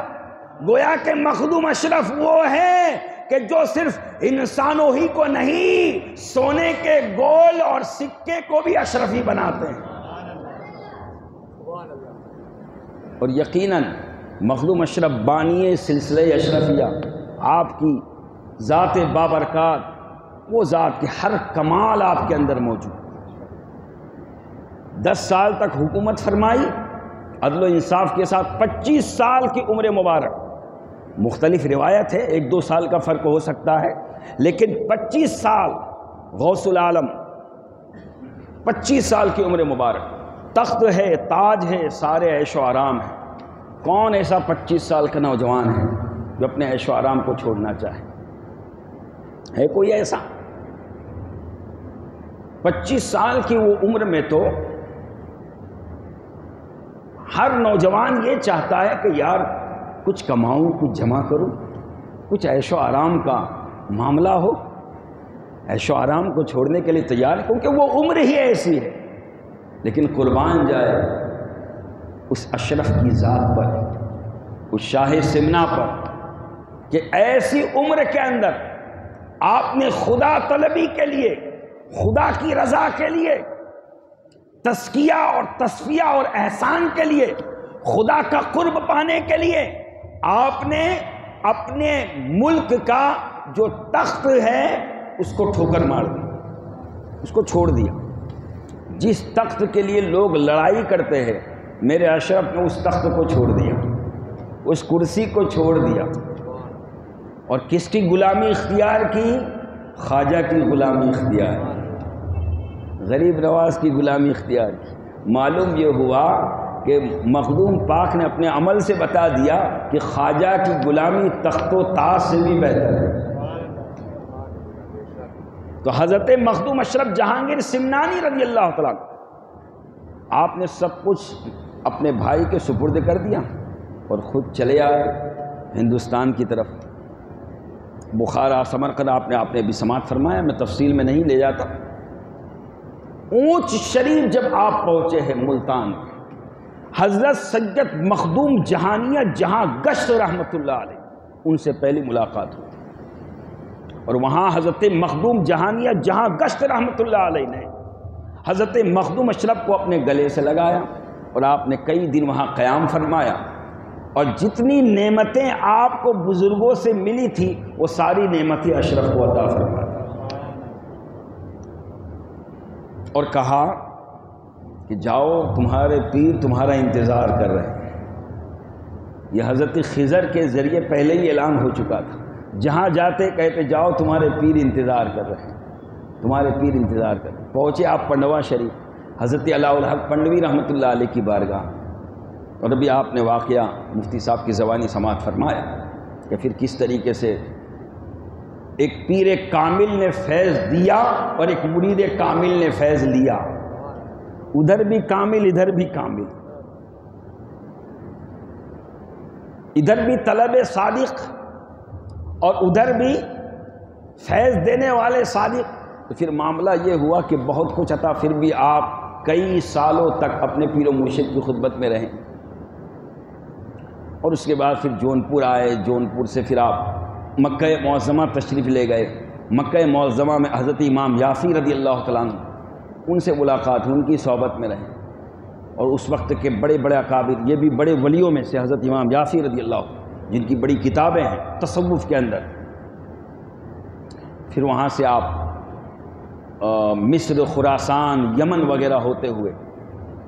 گویا کہ مخدوم اشرف وہ ہے کہ جو صرف انسانوں ہی کو نہیں، سونے کے گول اور سکے کو بھی اشرفی بناتے ہیں۔ اور یقیناً مخدوم اشرف بانی سلسلہ اشرفیہ، آپ کی ذات بابرکات، وہ ذات کی ہر کمال آپ کے اندر موجود۔ 10 سال تک حکومت فرمائی عدل و انصاف کے ساتھ، 25 سال کی عمر مبارک، مختلف روایت ہے، 1-2 سال کا فرق ہو سکتا ہے، لیکن 25 سال غوث العالم، 25 سال کی عمر مبارک، تخت ہے، تاج ہے، سارے عیش و آرام ہیں۔ کون ایسا 25 سال کا نوجوان ہے جو اپنے عیش و آرام کو چھوڑنا چاہے؟ ہے کوئی ایسا؟ 25 سال کی وہ عمر میں تو ہر نوجوان یہ چاہتا ہے کہ یار کچھ کماؤں، کچھ جمع کروں، کچھ عیش و آرام کا معاملہ ہو، عیش و آرام کو چھوڑنے کے لیے تیار ہے، کیونکہ وہ عمر ہی ایسی ہے۔ لیکن قربان جائے اس اشرف کی ذات پر، اس شاہ سمنا پر، کہ ایسی عمر کے اندر آپ نے خدا طلبی کے لیے، خدا کی رضا کے لیے، تزکیہ اور تصفیہ اور احسان کے لیے، خدا کا قرب پانے کے لیے آپ نے اپنے ملک کا جو تخت ہے اس کو ٹھوکر مار دی، اس کو چھوڑ دیا۔ جس تخت کے لیے لوگ لڑائی کرتے ہیں، میرے اشرف نے اس تخت کو چھوڑ دیا، اس کرسی کو چھوڑ دیا، اور کس کی غلامی اختیار کی؟ خواجہ کی غلامی اختیار کی، غریب نواز کی غلامی اختیار کی۔ معلوم یہ ہوا کہ مخدوم پاک نے اپنے عمل سے بتا دیا کہ خواجہ کی غلامی تخت و تاج سے بھی بہتر ہے۔ تو حضرت مخدوم اشرف جہانگیر سمنانی رضی اللہ تعالیٰ آپ نے سب کچھ اپنے بھائی کے سپرد کر دیا اور خود چلے آئے ہندوستان کی طرف۔ بخارا سمرقند آپ نے بھی سماعت فرمایا، میں تفصیل میں نہیں لے جاتا۔ اونچ شریف جب آپ پہنچے ہیں ملتان، حضرت سید مخدوم جہانیہ جہاں گشت رحمۃ اللہ علیہ ان سے پہلی ملاقات ہوئی، اور وہاں حضرت مخدوم جہانیہ جہاں گشت رحمۃ اللہ علیہ نے حضرت مخدوم اشرف کو اپنے گلے سے لگایا، اور آپ نے کئی دن وہاں قیام فرمایا، اور جتنی نعمتیں آپ کو بزرگوں سے ملی تھی وہ ساری نعمتیں اشرف کو عطا فرمایا، اور کہا کہ جاؤ تمہارے پیر تمہارا انتظار کر رہے ہیں۔ یہ حضرت خضر کے ذریعے پہلے ہی اعلان ہو چکا تھا، جہاں جاتے کہتے جاؤ تمہارے پیر انتظار کر رہے ہیں، تمہارے پیر انتظار کر رہے ہیں۔ پہنچے آپ پنڈوا شریف، حضرت علاء الحق پنڈوی رحمۃ اللہ علیہ کی بارگاہ، اور ابھی آپ نے واقعہ مفتی صاحب کی زبانی سماعت فرمایا کہ پھر کس طریقے سے ایک پیر کامل نے فیض دیا اور ایک مرید کامل نے فیض لیا، ادھر بھی کامل ادھر بھی کامل، ادھر بھی طلب صادق اور ادھر بھی فیض دینے والے صادق۔ تو پھر معاملہ یہ ہوا کہ بہت کچھ عطا، پھر بھی آپ کئی سالوں تک اپنے پیر و مرشد کی خدمت میں رہیں، اور اس کے بعد پھر جونپور آئے، جونپور سے پھر آپ مکہ معظمہ تشریف لے گئے۔ مکہ معظمہ میں حضرت امام یافی رضی اللہ تعالیٰ عنہ ان سے ملاقات ہوئی، ان کی صحبت میں رہیں، اور اس وقت کے بڑے بڑے اکابر، یہ بھی بڑے ولیوں میں سے حضرت امام یافی رضی اللہ عنہ، جن کی بڑی کتابیں ہیں تصوف کے اندر۔ پھر وہاں سے آپ مصر، خراسان، یمن وغیرہ ہوتے ہوئے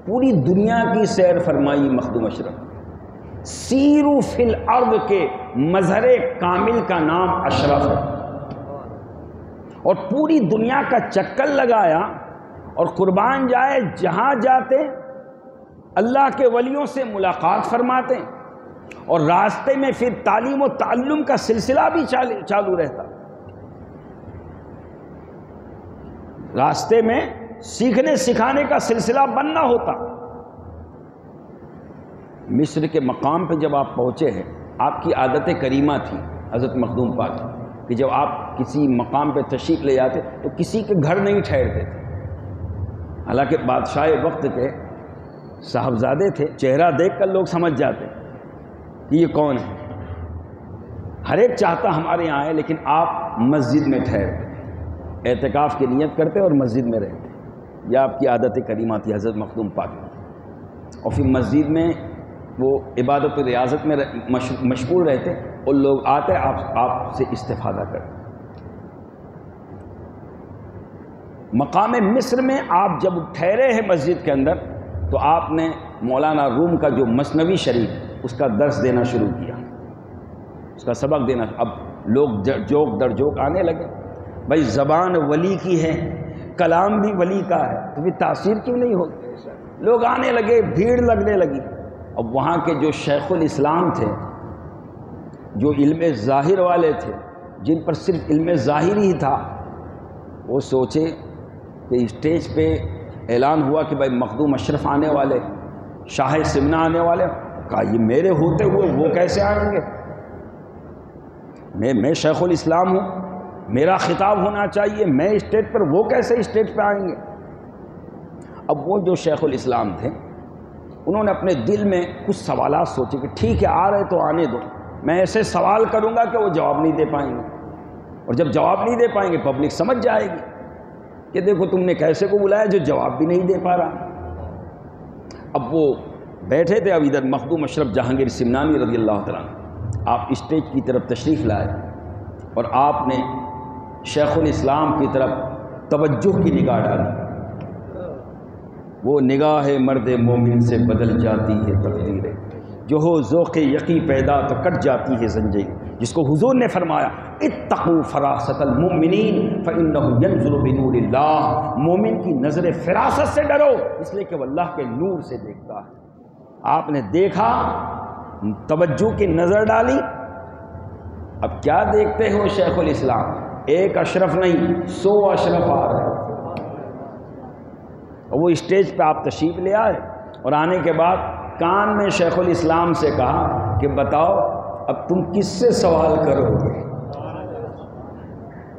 پوری دنیا کی سیر فرمائی مخدوم اشرف۔ سیرو فی الارض کے مظہر کامل کا نام اشرف ہے، اور پوری دنیا کا چکر لگایا، اور قربان جائے جہاں جاتے اللہ کے ولیوں سے ملاقات فرماتے، اور راستے میں پھر تعلیم و تعلم کا سلسلہ بھی چالو رہتا، راستے میں سیکھنے سکھانے کا سلسلہ بننا ہوتا۔ مصر کے مقام پہ جب آپ پہنچے ہیں، آپ کی عادت کریمہ تھی حضرت مخدوم پاک کہ جب آپ کسی مقام پہ تشریف لے جاتے تو کسی کے گھر نہیں ٹھہرتے تھے، حالانکہ بادشاہ وقت کے صاحبزادے تھے، چہرہ دیکھ کر لوگ سمجھ جاتے کہ یہ کون ہے، ہر ایک چاہتا ہمارے یہاں آئے، لیکن آپ مسجد میں ٹھہرتے، اعتکاف کی نیت کرتے اور مسجد میں رہتے، یہ آپ کی عادت کریمہ تھی حضرت مخدوم پاک۔ اور پھر مسجد میں وہ عبادت و ریاضت میں مشغول رہتے، اور لوگ آتے آپ سے استفادہ کرتے۔ مقام مصر میں آپ جب ٹھہرے ہیں مسجد کے اندر، تو آپ نے مولانا روم کا جو مثنوی شریف اس کا درس دینا شروع کیا، اس کا سبق دینا۔ اب لوگ جوک در جوک آنے لگے، بھائی زبان ولی کی ہے، کلام بھی ولی کا ہے، تو پھر تاثیر کیوں نہیں ہوگی؟ لوگ آنے لگے، بھیڑ لگنے لگی۔ اب وہاں کے جو شیخ الاسلام تھے، جو علم ظاہر والے تھے، جن پر صرف علم ظاہر ہی تھا، وہ سوچے کہ اسٹیج پہ اعلان ہوا کہ بھائی مخدوم اشرف آنے والے، شاہ سمنا آنے والے، کہا یہ میرے ہوتے ہوئے وہ کیسے آئیں گے؟ میں شیخ الاسلام ہوں، میرا خطاب ہونا چاہیے، میں اسٹیج پر، وہ کیسے اسٹیج پہ آئیں گے؟ اب وہ جو شیخ الاسلام تھے، انہوں نے اپنے دل میں کچھ سوالات سوچے کہ ٹھیک ہے آ رہے تو آنے دو، میں ایسے سوال کروں گا کہ وہ جواب نہیں دے پائیں گے، اور جب جواب نہیں دے پائیں گے پبلک سمجھ جائے گی کہ دیکھو تم نے کیسے کو بلایا جو جواب بھی نہیں دے پا رہا۔ اب وہ بیٹھے تھے، اب ادھر مخدوم اشرف جہانگیر سمنانی رضی اللہ تعالیٰ عنہ آپ اسٹیج کی طرف تشریف لائے، اور آپ نے شیخ الاسلام کی طرف توجہ کی نگاہ ڈالی۔ وہ نگاہ مرد مومن سے بدل جاتی ہے تقدیریں، جو ہو ذوق یقی پیدا تو کٹ جاتی ہے زنجیر، جس کو حضور نے فرمایا اتقوا فراست المؤمنین فإنہ ینظر بنور اللہ، مومن کی نظر فراست سے ڈرو، اس لیے کہ وہ اللہ کے نور سے دیکھتا ہے۔ آپ نے دیکھا، توجہ کی نظر ڈالی، اب کیا دیکھتے ہو شیخ الاسلام؟ ایک اشرف نہیں 100 اشرف آ رہے ہیں۔ اور وہ اسٹیج پہ آپ تشریف لے آئے اور آنے کے بعد کان میں شیخ الاسلام سے کہا کہ بتاؤ اب تم کس سے سوال کرو گے؟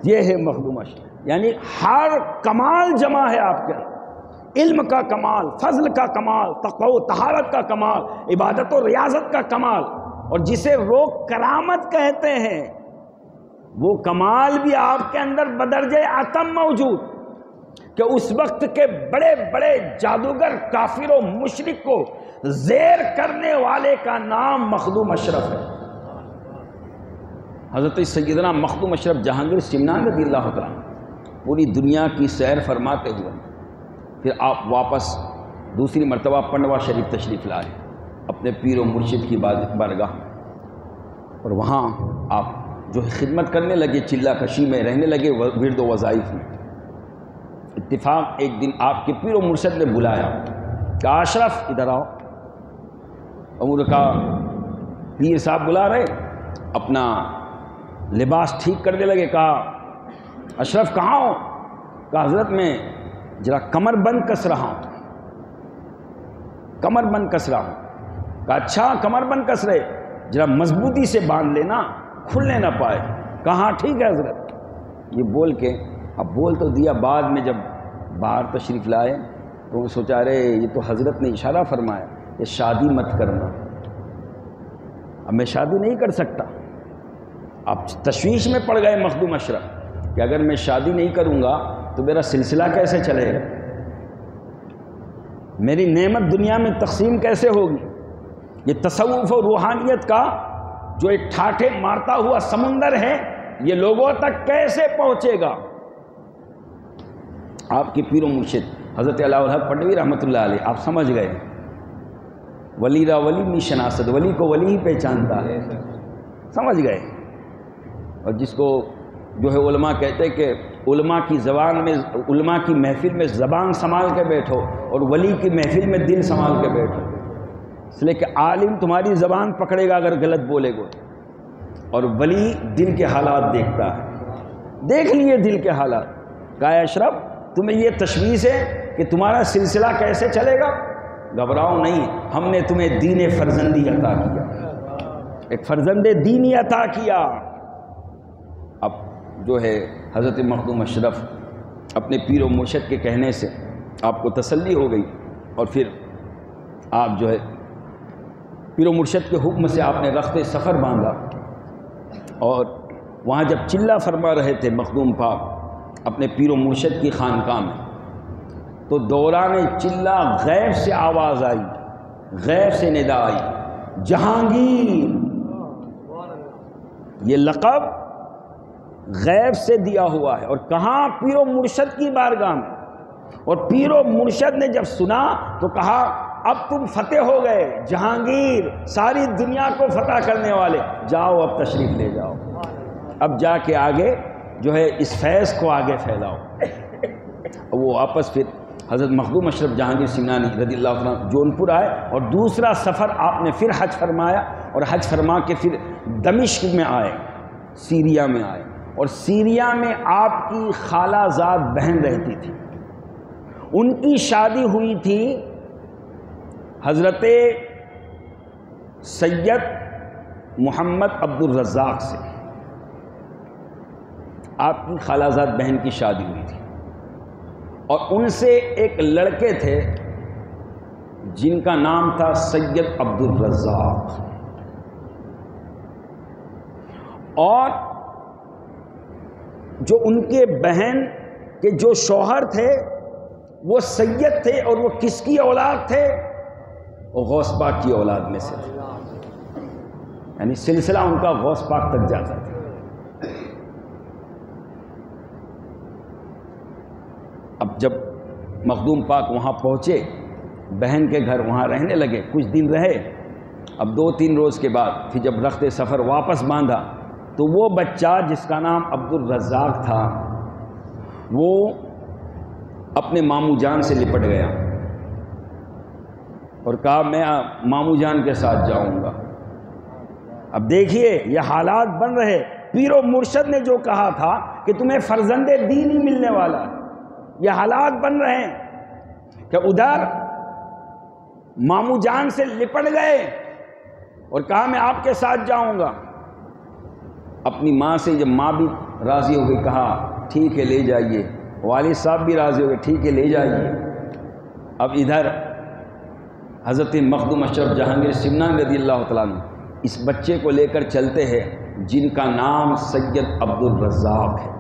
یہ ہے مخدوم اشرف، یعنی ہر کمال جمع ہے آپ کے اندر، علم کا کمال، فضل کا کمال، تقوی و طہارت کا کمال، عبادت و ریاضت کا کمال، اور جسے لوگ کرامت کہتے ہیں وہ کمال بھی آپ کے اندر بدرجہ اتم موجود، کہ اس وقت کے بڑے بڑے جادوگر کافر و مشرک کو زیر کرنے والے کا نام مخدوم اشرف ہے۔ حضرت سیدنا مخدوم اشرف جہانگیر سمنانی رضی اللہ تعالیٰ پوری دنیا کی سیر فرماتے ہوئے پھر آپ واپس دوسری مرتبہ پنڈوا شریف تشریف لائے اپنے پیر و مرشد کی بارگاہ، اور وہاں آپ جو خدمت کرنے لگے، چلہ کشی میں رہنے لگے، ورد و وظائف میں۔ اتفاق ایک دن آپ کے پیر و مرشد نے بلایا کہ اشرف ادھر آؤ، اور انہوں نے کہا پیر صاحب بلا رہے، اپنا لباس ٹھیک کرنے لگے، کہا اشرف کہاں ہو؟ کہا حضرت میں ذرا کمر بند کس رہا ہوں، کمر بند کس رہا ہوں۔ کہا اچھا کمر بند کس رہے، ذرا مضبوطی سے باندھ لینا، کھلنے نہ پائے۔ کہا ٹھیک ہے حضرت۔ یہ بول کے اب بول تو دیا، بعد میں جب باہر تشریف لائے تو وہ سوچا رہے یہ تو حضرت نے اشارہ فرمایا کہ شادی مت کرنا، اب میں شادی نہیں کر سکتا۔ اب تشویش میں پڑ گئے مخدوم اشرف کہ اگر میں شادی نہیں کروں گا تو میرا سلسلہ کیسے چلے گا، میری نعمت دنیا میں تقسیم کیسے ہوگی، یہ تصوف و روحانیت کا جو ایک ٹھاٹھے مارتا ہوا سمندر ہے یہ لوگوں تک کیسے پہنچے گا۔ آپ کے پیر و مرشد حضرت علاء الحق پنڈوی رحمۃ اللہ علیہ آپ سمجھ گئے، ولی را ولی می شناسد، ولی کو ولی ہی پہچانتا ہے، سمجھ گئے۔ اور جس کو جو ہے علماء کہتے کہ علماء کی زبان میں، علماء کی محفل میں زبان سنبھال کے بیٹھو اور ولی کی محفل میں دل سنبھال کے بیٹھو، اس لیے کہ عالم تمہاری زبان پکڑے گا اگر غلط بولے گو، اور ولی دل کے حالات دیکھتا ہے۔ دیکھ لیے دل کے حالات۔ کہا اشرف تمہیں یہ تشویش ہے کہ تمہارا سلسلہ کیسے چلے گا، گھبراؤ نہیں، ہم نے تمہیں دین فرزندی عطا کیا، ایک فرزند دینی عطا کیا۔ اب جو ہے حضرت مخدوم اشرف اپنے پیر و مرشد کے کہنے سے آپ کو تسلی ہو گئی، اور پھر آپ جو ہے پیر و مرشد کے حکم سے آپ نے رخت سفر باندھا، اور وہاں جب چلہ فرما رہے تھے مخدوم پاک اپنے پیر و مرشد کی خانقاہ میں، تو دوران چلہ غیب سے آواز آئی، غیب سے ندا آئی، جہانگیر۔ یہ لقب غیب سے دیا ہوا ہے، اور کہاں پیر و مرشد کی بارگاہ میں، اور پیر و مرشد نے جب سنا تو کہا اب تم فتح ہو گئے، جہانگیر ساری دنیا کو فتح کرنے والے، جاؤ اب تشریف لے جاؤ، اب جا کے آگے جو ہے اس فیض کو آگے پھیلاؤ۔ وہ واپس پھر حضرت مخدوم اشرف جہانگیر سمنانی رضی اللہ عنہ جونپور آئے، اور دوسرا سفر آپ نے پھر حج فرمایا، اور حج فرما کے پھر دمشق میں آئے، سیریا میں آئے، اور سیریا میں آپ کی خالہ زاد بہن رہتی تھی، ان کی شادی ہوئی تھی حضرت سید محمد عبد الرزاق سے، آپ کی خالہ زاد بہن کی شادی ہوئی تھی، اور ان سے ایک لڑکے تھے جن کا نام تھا سید عبد الرزاق، اور جو ان کے بہن کے جو شوہر تھے وہ سید تھے، اور وہ کس کی اولاد تھے؟ وہ غوث پاک کی اولاد میں سے تھے، یعنی سلسلہ ان کا غوث پاک تک جاتا تھا۔ اب جب مخدوم پاک وہاں پہنچے، بہن کے گھر وہاں رہنے لگے، کچھ دن رہے، اب 2-3 روز کے بعد پھر جب رخت سفر واپس باندھا تو وہ بچہ جس کا نام عبد الرزاق تھا وہ اپنے ماموں جان سے لپٹ گیا اور کہا میں ماموں جان کے ساتھ جاؤں گا۔ اب دیکھیے یہ حالات بن رہے، پیر و مرشد نے جو کہا تھا کہ تمہیں فرزند دین ہی ملنے والا ہے، یہ حالات بن رہے ہیں کہ ادھر ماموں جان سے لپٹ گئے اور کہا میں آپ کے ساتھ جاؤں گا، اپنی ماں سے جب ماں بھی راضی ہو گئی کہا ٹھیک ہے لے جائیے، والد صاحب بھی راضی ہو گئے ٹھیک ہے لے جائیے۔ اب ادھر حضرت مخدوم اشرف جہانگیر سمنانی رضی اللہ تعالیٰ عنہ اس بچے کو لے کر چلتے ہیں جن کا نام سید عبدالرزاق ہے،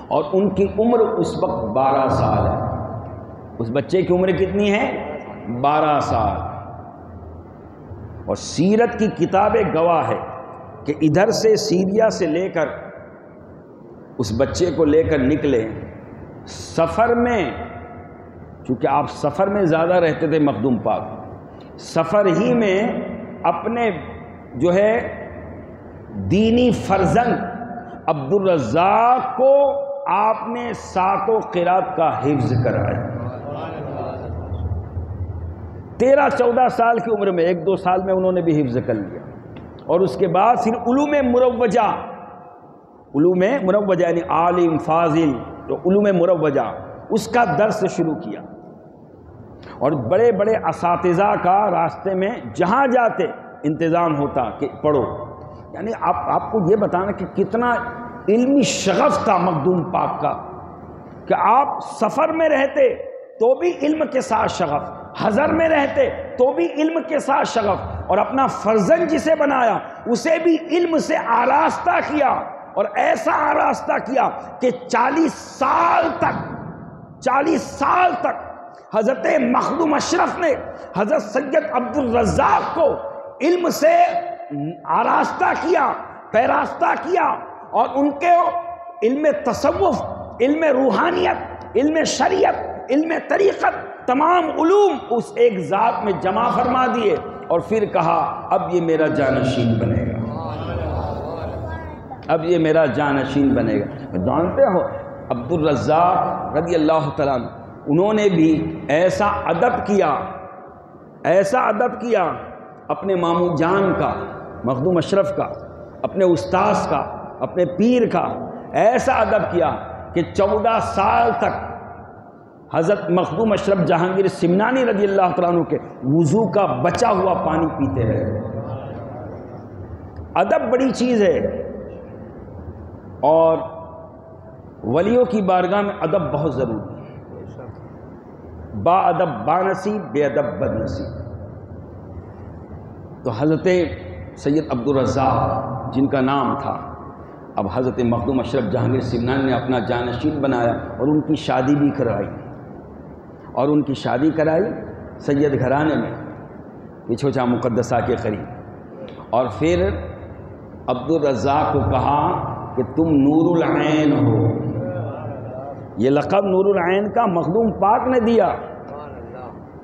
اور ان کی عمر اس وقت 12 سال ہے۔ اس بچے کی عمر کتنی ہے؟ 12 سال۔ اور سیرت کی کتابیں گواہ ہے کہ ادھر سے سیریا سے لے کر اس بچے کو لے کر نکلے، سفر میں چونکہ آپ سفر میں زیادہ رہتے تھے مخدوم پاک، سفر ہی میں اپنے جو ہے دینی فرزند عبدالرزاق کو آپ نے 7 قرات کا حفظ کرایا۔ 13-14 سال کی عمر میں 1-2 سال میں انہوں نے بھی حفظ کر لیا، اور اس کے بعد پھر علوم مروجہ یعنی عالم فاضل تو علوم مروجہ اس کا درس شروع کیا، اور بڑے بڑے اساتذہ کا راستے میں جہاں جاتے انتظام ہوتا کہ پڑھو، یعنی آپ کو یہ بتانا کہ کتنا علمی شغف تھا مخدوم پاک کا کہ آپ سفر میں رہتے تو بھی علم کے ساتھ شغف، حضر میں رہتے تو بھی علم کے ساتھ شغف، اور اپنا فرزند جسے بنایا اسے بھی علم سے آراستہ کیا، اور ایسا آراستہ کیا کہ 40 سال تک حضرت مخدوم اشرف نے حضرت سید عبدالرزاق کو علم سے آراستہ کیا، پیراستہ کیا، اور ان کے علم تصوف، علم روحانیت، علم شریعت، علم طریقت، تمام علوم اس ایک ذات میں جمع فرما دیے، اور پھر کہا اب یہ میرا جانشین بنے گا، اب یہ میرا جانشین بنے گا۔ جانتے ہو عبدالرزاق رضی اللہ تعالیٰ عنہ انہوں نے بھی ایسا ادب کیا اپنے ماموں جان کا، مخدوم اشرف کا، اپنے استاذ کا، اپنے پیر کا، ایسا ادب کیا کہ 14 سال تک حضرت مخدوم اشرف جہانگیر سمنانی رضی اللہ تعالیٰ عنہ کے وضو کا بچا ہوا پانی پیتے رہے۔ ادب بڑی چیز ہے، اور ولیوں کی بارگاہ میں ادب بہت ضروری ہے۔ با ادب با نصیب، بے ادب بد نصیب۔ تو حضرت سید عبدالرزاق جن کا نام تھا، اب حضرت مخدوم اشرف جہانگیر سمنانی نے اپنا جانشین بنایا، اور ان کی شادی بھی کرائی، سید گھرانے میں پچھوچا مقدسہ کے قریب۔ اور پھر عبدالرزاق کو کہا کہ تم نور العین ہو، یہ لقب نور العین کا مخدوم پاک نے دیا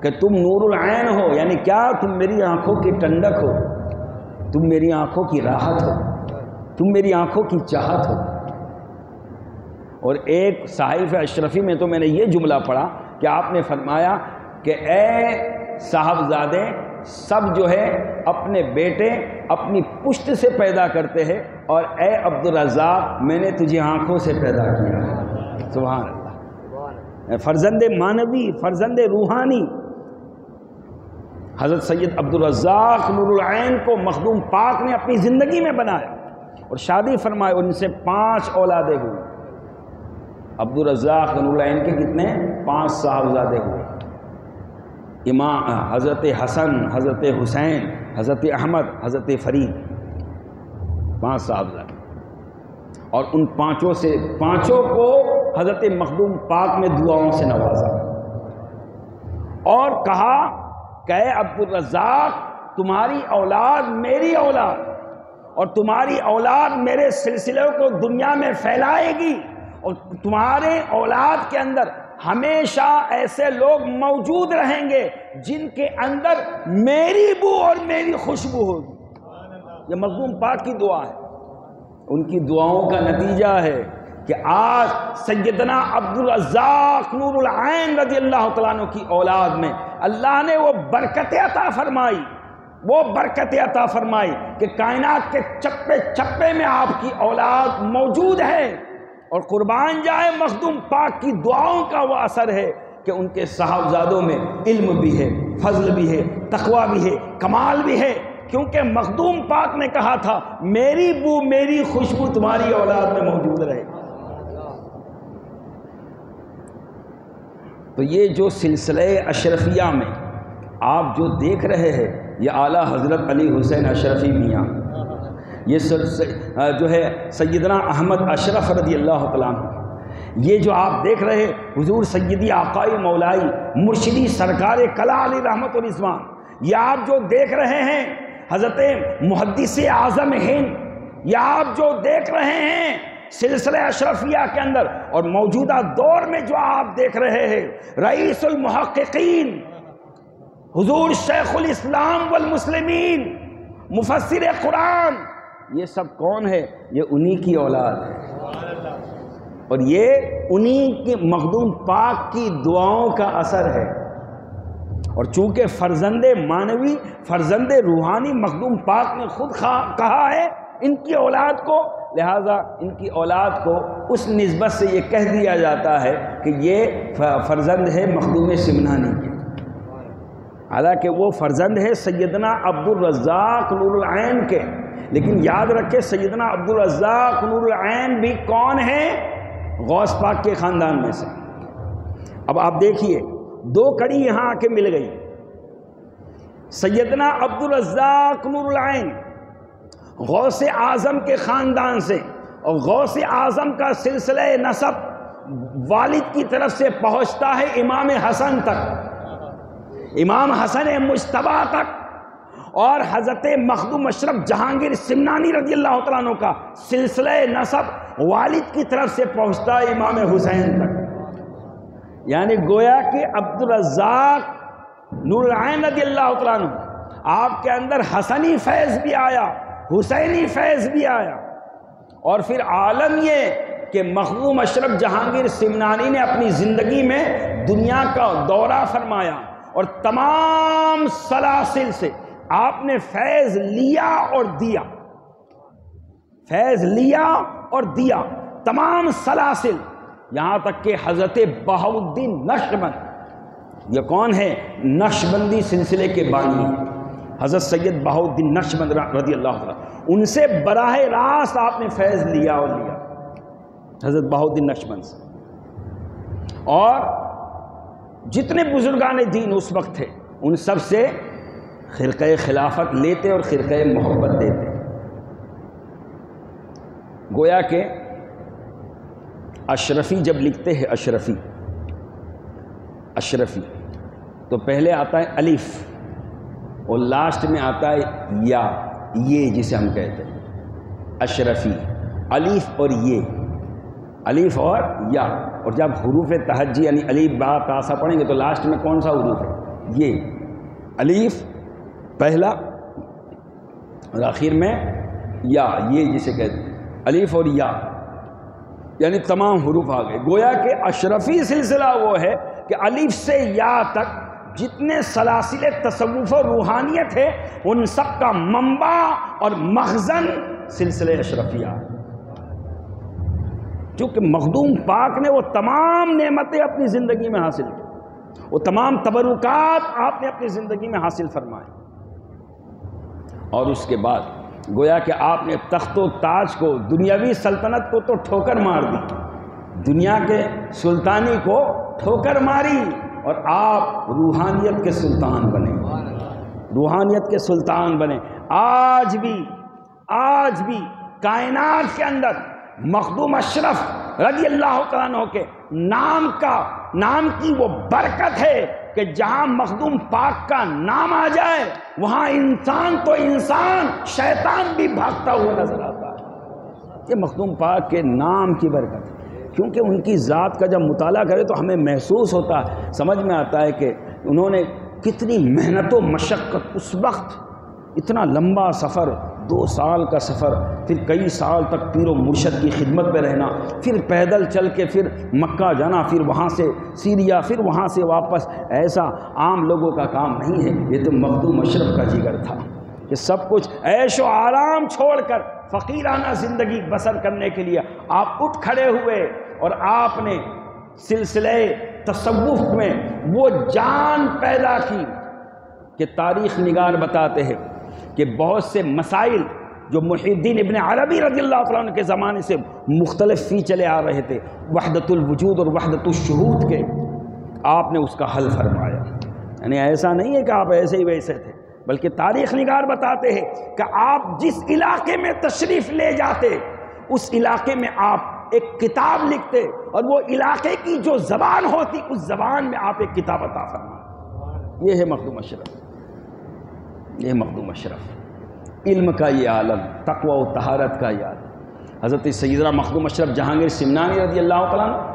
کہ تم نور العین ہو، یعنی کیا؟ تم میری آنکھوں کی ٹھنڈک ہو، تم میری آنکھوں کی راحت ہو، تم میری آنکھوں کی چاہت ہو۔ اور ایک صحائف اشرفی میں تو میں نے یہ جملہ پڑھا کہ آپ نے فرمایا کہ اے صاحبزادے سب جو ہے اپنے بیٹے اپنی پشت سے پیدا کرتے ہیں، اور اے عبدالرزاق میں نے تجھے آنکھوں سے پیدا کیا ہے۔ سبحان اللہ، فرزند مانوی، فرزند روحانی حضرت سید عبدالرزاق نور العین کو مخدوم پاک نے اپنی زندگی میں بنایا اور شادی فرمائی، اور ان سے 5 اولادیں ہوئی۔ عبدالرزاق نور العین کے کتنے؟ 5 صاحبزادے ہوئے، امام حضرت حسن، حضرت حسین، حضرت احمد، حضرت فرید، 5 صاحبزادے۔ اور ان 5 کو حضرت مخدوم پاک نے دعاؤں سے نوازا، اور کہا کہ اے عبدالرزاق تمہاری اولاد میری اولاد، اور تمہاری اولاد میرے سلسلے کو دنیا میں پھیلائے گی، اور تمہارے اولاد کے اندر ہمیشہ ایسے لوگ موجود رہیں گے جن کے اندر میری بو اور میری خوشبو ہوگی۔ یہ مخدوم پاک کی دعا ہے، ان کی دعاؤں کا نتیجہ ہے کہ آج سیدنا عبدالرزاق نور العین رضی اللہ تعالیٰ عنہ کی اولاد میں اللہ نے وہ برکت عطا فرمائی، وہ برکت عطا فرمائی کہ کائنات کے چپے چپے میں آپ کی اولاد موجود ہے، اور قربان جائے مخدوم پاک کی دعاؤں کا وہ اثر ہے کہ ان کے صاحبزادوں میں علم بھی ہے، فضل بھی ہے، تقوی بھی ہے، کمال بھی ہے، کیونکہ مخدوم پاک نے کہا تھا میری بو میری خوشبو تمہاری اولاد میں موجود رہے۔ تو یہ جو سلسلہ اشرفیہ میں آپ جو دیکھ رہے ہیں، یہ اعلیٰ حضرت علی حسین اشرفی میاں، یہ جو ہے سیدنا احمد اشرف رضی اللہ تعالیٰ عنہ، یہ جو آپ دیکھ رہے حضور سیدی آقائی مولائی مرشدی سرکار کلا علی رحمت و رضوان، یہ آپ جو دیکھ رہے ہیں حضرت محدث اعظم ہند، یہ آپ جو دیکھ رہے ہیں سلسلہ اشرفیہ کے اندر، اور موجودہ دور میں جو آپ دیکھ رہے ہیں رئیس المحققین حضور شیخ الاسلام والمسلمین مفسر قرآن، یہ سب کون ہے؟ یہ انہی کی اولاد ہے، اور یہ انہی کے مخدوم پاک کی دعاؤں کا اثر ہے۔ اور چونکہ فرزند مانوی، فرزند روحانی مخدوم پاک نے خود کہا ہے ان کی اولاد کو، لہٰذا ان کی اولاد کو اس نسبت سے یہ کہہ دیا جاتا ہے کہ یہ فرزند ہے مخدوم سمنانی کے، حالانکہ وہ فرزند ہے سیدنا عبد الرزاق نور العین کے۔ لیکن یاد رکھے سیدنا عبد الرزاق نور العین بھی کون ہے؟ غوث پاک کے خاندان میں سے۔ اب آپ دیکھیے دو کڑی یہاں آ کے مل گئی، سیدنا عبد الرزاق نور العین غوث اعظم کے خاندان سے، اور غوث اعظم کا سلسلہ نسب والد کی طرف سے پہنچتا ہے امام حسن تک، امام حسن مجتبیٰ تک، اور حضرت مخدوم اشرف جہانگیر سمنانی رضی اللہ تعالیٰ عنہ کا سلسلہ نسب والد کی طرف سے پہنچتا ہے امام حسین تک۔ یعنی گویا کہ عبد الرزاق نور العین رضی اللہ تعالیٰ عنہ آپ کے اندر حسنی فیض بھی آیا، حسینی فیض بھی آیا، اور پھر عالم یہ کہ مخدوم اشرف جہانگیر سمنانی نے اپنی زندگی میں دنیا کا دورہ فرمایا، اور تمام سلاسل سے آپ نے فیض لیا اور دیا، فیض لیا اور دیا، تمام سلاسل، یہاں تک کہ حضرت بہاؤالدین نقشبند، یہ کون ہے؟ نقشبندی سلسلے کے بانی ہیں حضرت سید بہاؤالدین نقشبند رضی اللہ عنہ، ان سے براہ راست آپ نے فیض لیا اور لیا حضرت بہاؤالدین نقشبند سے۔ اور جتنے بزرگان دین اس وقت تھے ان سب سے خرقہ خلافت لیتے اور خرقہ محبت دیتے۔ گویا کہ اشرفی جب لکھتے ہیں اشرفی تو پہلے آتا ہے الف، اور لاسٹ میں آتا ہے یا، یہ جسے ہم کہتے ہیں اشرفی، الف اور یہ، الف اور یا، اور جب حروف تہجی یعنی الف با تا سا پڑھیں گے تو لاسٹ میں کون سا حروف ہے؟ یہ الف پہلا اور آخر میں یا، یہ جسے کہتے ہیں الف اور یا، یعنی تمام حروف آ گئے۔ گویا کہ اشرفی سلسلہ وہ ہے کہ الف سے یا تک جتنے سلاسل تصوف و روحانیت ہے ان سب کا منبع اور مخزن سلسلہ اشرفیہ، چونکہ مخدوم پاک نے وہ تمام نعمتیں اپنی زندگی میں حاصل کی، وہ تمام تبرکات آپ نے اپنی زندگی میں حاصل فرمائے، اور اس کے بعد گویا کہ آپ نے تخت و تاج کو، دنیاوی سلطنت کو تو ٹھوکر مار دی، دنیا کے سلطانی کو ٹھوکر ماری، اور آپ روحانیت کے سلطان بنے، روحانیت کے سلطان بنے۔ آج بھی کائنات کے اندر مخدوم اشرف رضی اللہ تعالیٰ عنہ کے نام کی وہ برکت ہے کہ جہاں مخدوم پاک کا نام آ جائے وہاں انسان تو انسان، شیطان بھی بھاگتا ہوا نظر آتا ہے۔ یہ مخدوم پاک کے نام کی برکت ہے، کیونکہ ان کی ذات کا جب مطالعہ کرے تو ہمیں محسوس ہوتا ہے، سمجھ میں آتا ہے کہ انہوں نے کتنی محنت و مشقت، اس وقت اتنا لمبا سفر، 2 سال کا سفر، پھر کئی سال تک پیر و مرشد کی خدمت میں رہنا، پھر پیدل چل کے پھر مکہ جانا، پھر وہاں سے سیریا، پھر وہاں سے واپس، ایسا عام لوگوں کا کام نہیں ہے، یہ تو مخدوم اشرف کا جگر تھا۔ کہ سب کچھ عیش و آرام چھوڑ کر فقیرانہ زندگی بسر کرنے کے لیے آپ اٹھ کھڑے ہوئے اور آپ نے سلسلہ تصوف میں وہ جان پیدا کی کہ تاریخ نگار بتاتے ہیں کہ بہت سے مسائل جو محی الدین ابن عربی رضی اللہ تعالیٰ عنہ کے زمانے سے مختلف فی چلے آ رہے تھے، وحدت الوجود اور وحدت الشہود کے، آپ نے اس کا حل فرمایا۔ یعنی ایسا نہیں ہے کہ آپ ایسے ہی ویسے تھے، بلکہ تاریخ نگار بتاتے ہیں کہ آپ جس علاقے میں تشریف لے جاتے اس علاقے میں آپ ایک کتاب لکھتے اور وہ علاقے کی جو زبان ہوتی اس زبان میں آپ ایک کتاب عطا فرماتے۔ یہ ہے مخدوم اشرف، یہ مخدوم اشرف، علم کا یہ عالم، تقوی و طہارت کا یہ عالم۔ حضرت سیدنا مخدوم اشرف جہانگیر سمنانی رضی اللہ تعالیٰ عنہ،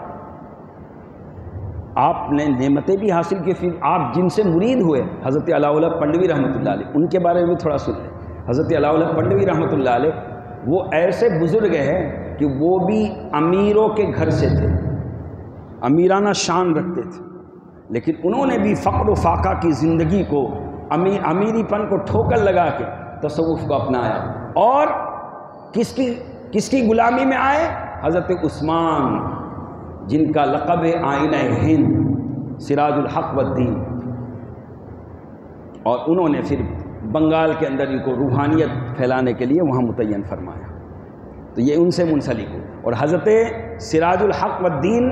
آپ نے نعمتیں بھی حاصل کی، پھر آپ جن سے مرید ہوئے حضرت علاؤاللہ پنڈوی رحمۃ اللہ علیہ، ان کے بارے میں بھی تھوڑا سن لیں۔ حضرت علاؤاللہ پنڈوی رحمۃ اللہ علیہ وہ ایسے بزرگ ہیں کہ وہ بھی امیروں کے گھر سے تھے، امیرانہ شان رکھتے تھے، لیکن انہوں نے بھی فقر و فاقہ کی زندگی کو، امیری پن کو ٹھوکر لگا کے تصوف کو اپنایا، اور کس کی غلامی میں آئے؟ حضرت عثمان، جن کا لقب ہے آئینہ ہند، سراج الحق والدین، اور انہوں نے پھر بنگال کے اندر ان کو روحانیت پھیلانے کے لیے وہاں متعین فرمایا، تو یہ ان سے منسلک ہوئے۔ اور حضرت سراج الحق والدین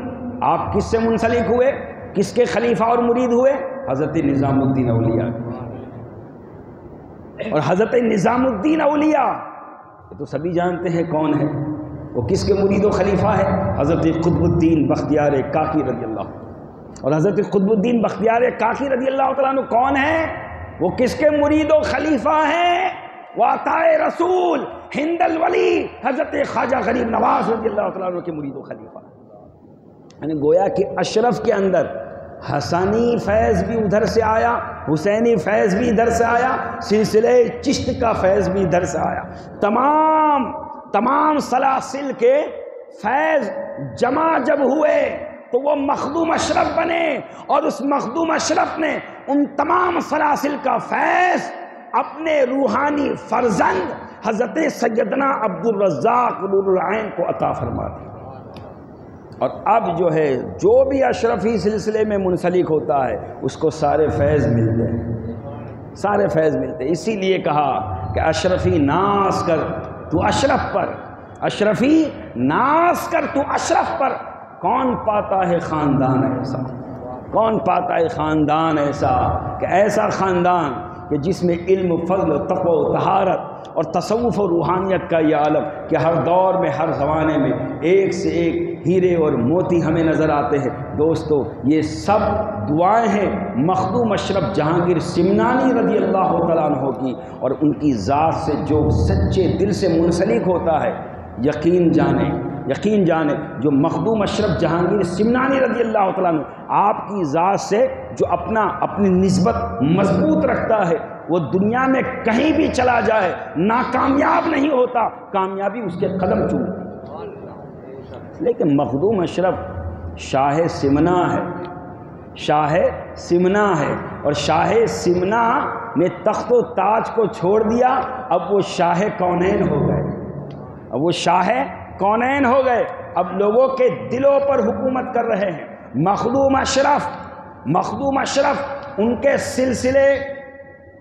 آپ کس سے منسلک ہوئے، کس کے خلیفہ اور مرید ہوئے؟ حضرت نظام الدین اولیاء۔ اور حضرت نظام الدین اولیاء یہ تو سبھی جانتے ہیں کون ہے، وہ کس کے مرید و خلیفہ ہے؟ حضرت قطب الدین بختیار کاکی رضی اللہ۔ اور حضرت قطب الدین بختیار کاکی رضی اللہ تعالیٰ عنہ کون ہے؟ وہ کس کے مرید و خلیفہ ہیں؟ وہ عطائے رسول ہند الولی حضرت خواجہ غریب نواز رضی اللہ تعالیٰ عنہ کے مرید و خلیفہ۔ یعنی گویا کہ اشرف کے اندر حسنی فیض بھی ادھر سے آیا، حسینی فیض بھی ادھر سے آیا، سلسلہ چشت کا فیض بھی ادھر سے آیا، تمام سلاسل کے فیض جمع جب ہوئے تو وہ مخدوم اشرف بنے، اور اس مخدوم اشرف نے ان تمام سلاسل کا فیض اپنے روحانی فرزند حضرت سیدنا عبد الرزاق نور العین کو عطا فرما دی۔ اور اب جو ہے جو بھی اشرفی سلسلے میں منسلک ہوتا ہے اس کو سارے فیض ملتے ہیں، سارے فیض ملتے ہیں۔ اسی لیے کہا کہ اشرفی ناز کر تو اشرف پر، اشرفی ناز کر تو اشرف پر، کون پاتا ہے خاندان ایسا، کون پاتا ہے خاندان ایسا، کہ ایسا خاندان کہ جس میں علم، فضل، تقوی و طہارت اور تصوف و روحانیت کا یہ عالم، کہ ہر دور میں ہر زمانے میں ایک سے ایک ہیرے اور موتی ہمیں نظر آتے ہیں۔ دوستو یہ سب دعائیں ہیں مخدوم اشرف جہانگیر سمنانی رضی اللہ تعالیٰ عنہ کی، اور ان کی ذات سے جو سچے دل سے منسلک ہوتا ہے، یقین جانے جو مخدوم اشرف جہانگیر سمنانی رضی اللہ تعالیٰ عنہ آپ کی ذات سے جو اپنی نسبت مضبوط رکھتا ہے، وہ دنیا میں کہیں بھی چلا جائے ناکامیاب نہیں ہوتا، کامیابی اس کے قدم چومتی۔ لیکن مخدوم اشرف شاہ سمنا ہے، شاہ سمنا ہے، اور شاہ سمنا نے تخت و تاج کو چھوڑ دیا، اب وہ شاہ کونین ہو گئے، اب وہ شاہ کونین ہو گئے، اب لوگوں کے دلوں پر حکومت کر رہے ہیں۔ مخدوم اشرف ان کے سلسلے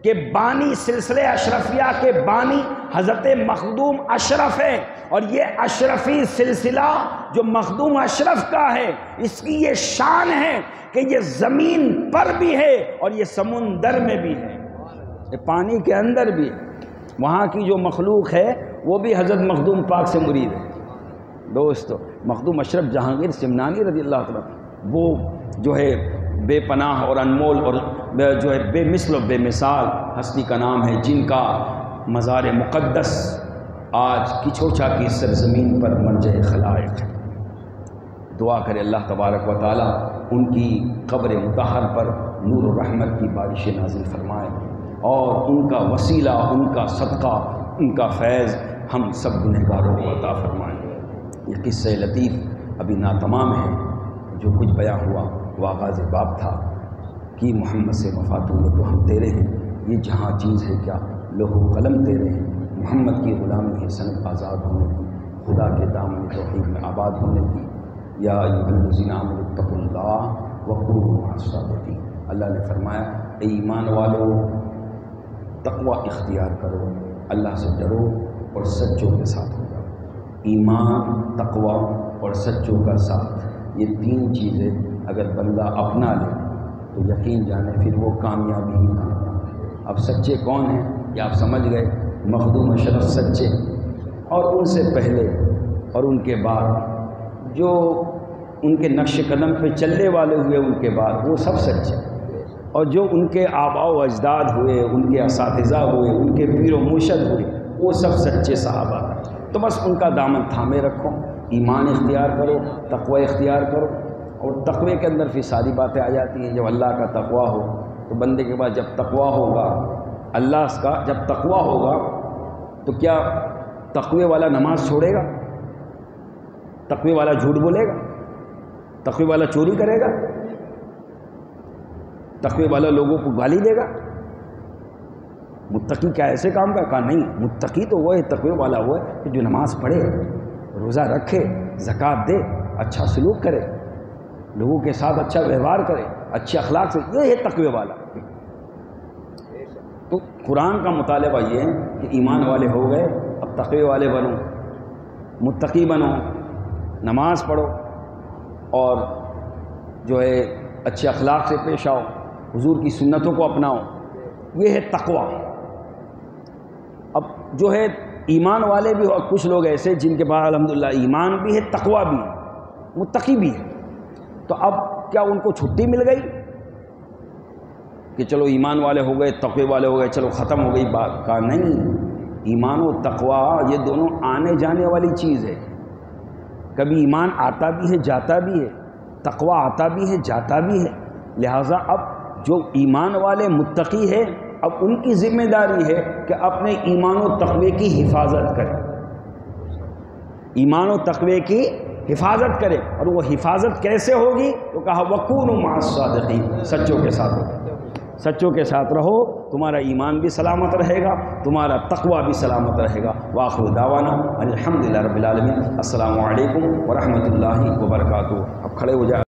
کے بانی، سلسلے اشرفیہ کے بانی حضرت مخدوم اشرف ہے، اور یہ اشرفی سلسلہ جو مخدوم اشرف کا ہے اس کی یہ شان ہے کہ یہ زمین پر بھی ہے اور یہ سمندر میں بھی ہے، یہ پانی کے اندر بھی ہے، وہاں کی جو مخلوق ہے وہ بھی حضرت مخدوم پاک سے مرید ہے۔ دوستو مخدوم اشرف جہانگیر سمنانی رضی اللہ تعالیٰ وہ جو ہے بے پناہ اور انمول اور جو ہے بے مثل و بے مثال ہستی کا نام ہے، جن کا مزار مقدس آج کچھوچا کی سرزمین پر مرجع خلائق ہے۔ دعا کرے اللہ تبارک و تعالیٰ ان کی قبر مطہر پر نور و رحمت کی بارش نازل فرمائے، اور ان کا وسیلہ، ان کا صدقہ، ان کا فیض ہم سب گنہگاروں کو عطا فرمائے۔ یہ قصہ لطیف ابھی ناتمام ہے، جو کچھ بیان ہوا وہ آغاز باب تھا کہ محمد سے وفاتوں میں تو ہم تیرے ہیں، یہ جہاں چیز ہے کیا لوح و قلم تیرے ہیں، محمد کی غلامی ہے سنگ آزاد ہونے کی، خدا کے دامن توحید میں آباد ہونے کی۔ یا ایھا الذین آمنوا اتقوا اللہ وکونوا مع الصادقین، اللہ نے فرمایا اے ایمان والو تقوی اختیار کرو، اللہ سے ڈرو اور سچوں کے ساتھ ہو جاؤ۔ ایمان، تقوی اور سچوں کا ساتھ، یہ تین چیزیں اگر بندہ اپنا لے تو یقین جانے پھر وہ کامیابی ہی کامیاب ہے۔ اب سچے کون ہیں یہ آپ سمجھ گئے، مخدوم اشرف سچے، اور ان سے پہلے اور ان کے بعد جو ان کے نقش قدم پہ چلنے والے ہوئے ان کے بعد وہ سب سچے، اور جو ان کے آباء و اجداد ہوئے، ان کے اساتذہ ہوئے، ان کے پیر و مرشد ہوئے، وہ سب سچے صحابہ ہیں۔ تو بس ان کا دامن تھامے رکھو، ایمان اختیار کرو، تقوی اختیار کرو، اور تقوی کے اندر پھر ساری باتیں آ جاتی ہیں۔ جب اللہ کا تقوی ہو تو بندے کے بعد جب تقوی ہوگا اللہ کا، جب تقوی ہوگا تو کیا تقوی والا نماز چھوڑے گا؟ تقوی والا جھوٹ بولے گا؟ تقوی والا چوری کرے گا؟ تقوی والا لوگوں کو گالی دے گا؟ متقی کیا ایسے کام کا؟ کہا نہیں، متقی تو وہ ہے، تقوی والا وہ ہے کہ جو نماز پڑھے، روزہ رکھے، زکوٰۃ دے، اچھا سلوک کرے، لوگوں کے ساتھ اچھا ویوہار کرے، اچھے اخلاق سے، یہ ہے تقوی والا۔ تو قرآن کا مطالبہ یہ ہے کہ ایمان والے ہو گئے، اب تقوی والے بنو، متقی بنو، نماز پڑھو، اور جو ہے اچھے اخلاق سے پیش آؤ، حضور کی سنتوں کو اپناؤ، یہ ہے تقوی۔ اب جو ہے ایمان والے بھی، اور کچھ لوگ ایسے جن کے پاس الحمدللہ ایمان بھی ہے، تقوی بھی ہے، متقی بھی ہے، تو اب کیا ان کو چھٹی مل گئی کہ چلو ایمان والے ہو گئے، تقوی والے ہو گئے، چلو ختم ہو گئی بات؟ کا نہیں، ایمان و تقوی یہ دونوں آنے جانے والی چیز ہے۔ کبھی ایمان آتا بھی ہے، جاتا بھی ہے، تقوی آتا بھی ہے، جاتا بھی ہے۔ لہٰذا اب جو ایمان والے متقی ہے، اب ان کی ذمہ داری ہے کہ اپنے ایمان و تقوی کی حفاظت کرے، ایمان و تقوی کی حفاظت کرے۔ اور وہ حفاظت کیسے ہوگی؟ تو کہا وَكُونُوا مَعَ الصَّادِقِينَ، سچوں کے ساتھ ہو، سچوں کے ساتھ رہو، تمہارا ایمان بھی سلامت رہے گا، تمہارا تقوی بھی سلامت رہے گا۔ وآخر دعوانا الحمدللہ رب العالمین۔ السلام علیکم ورحمۃ اللہ وبرکاتہ۔ اب کھڑے ہو جائے۔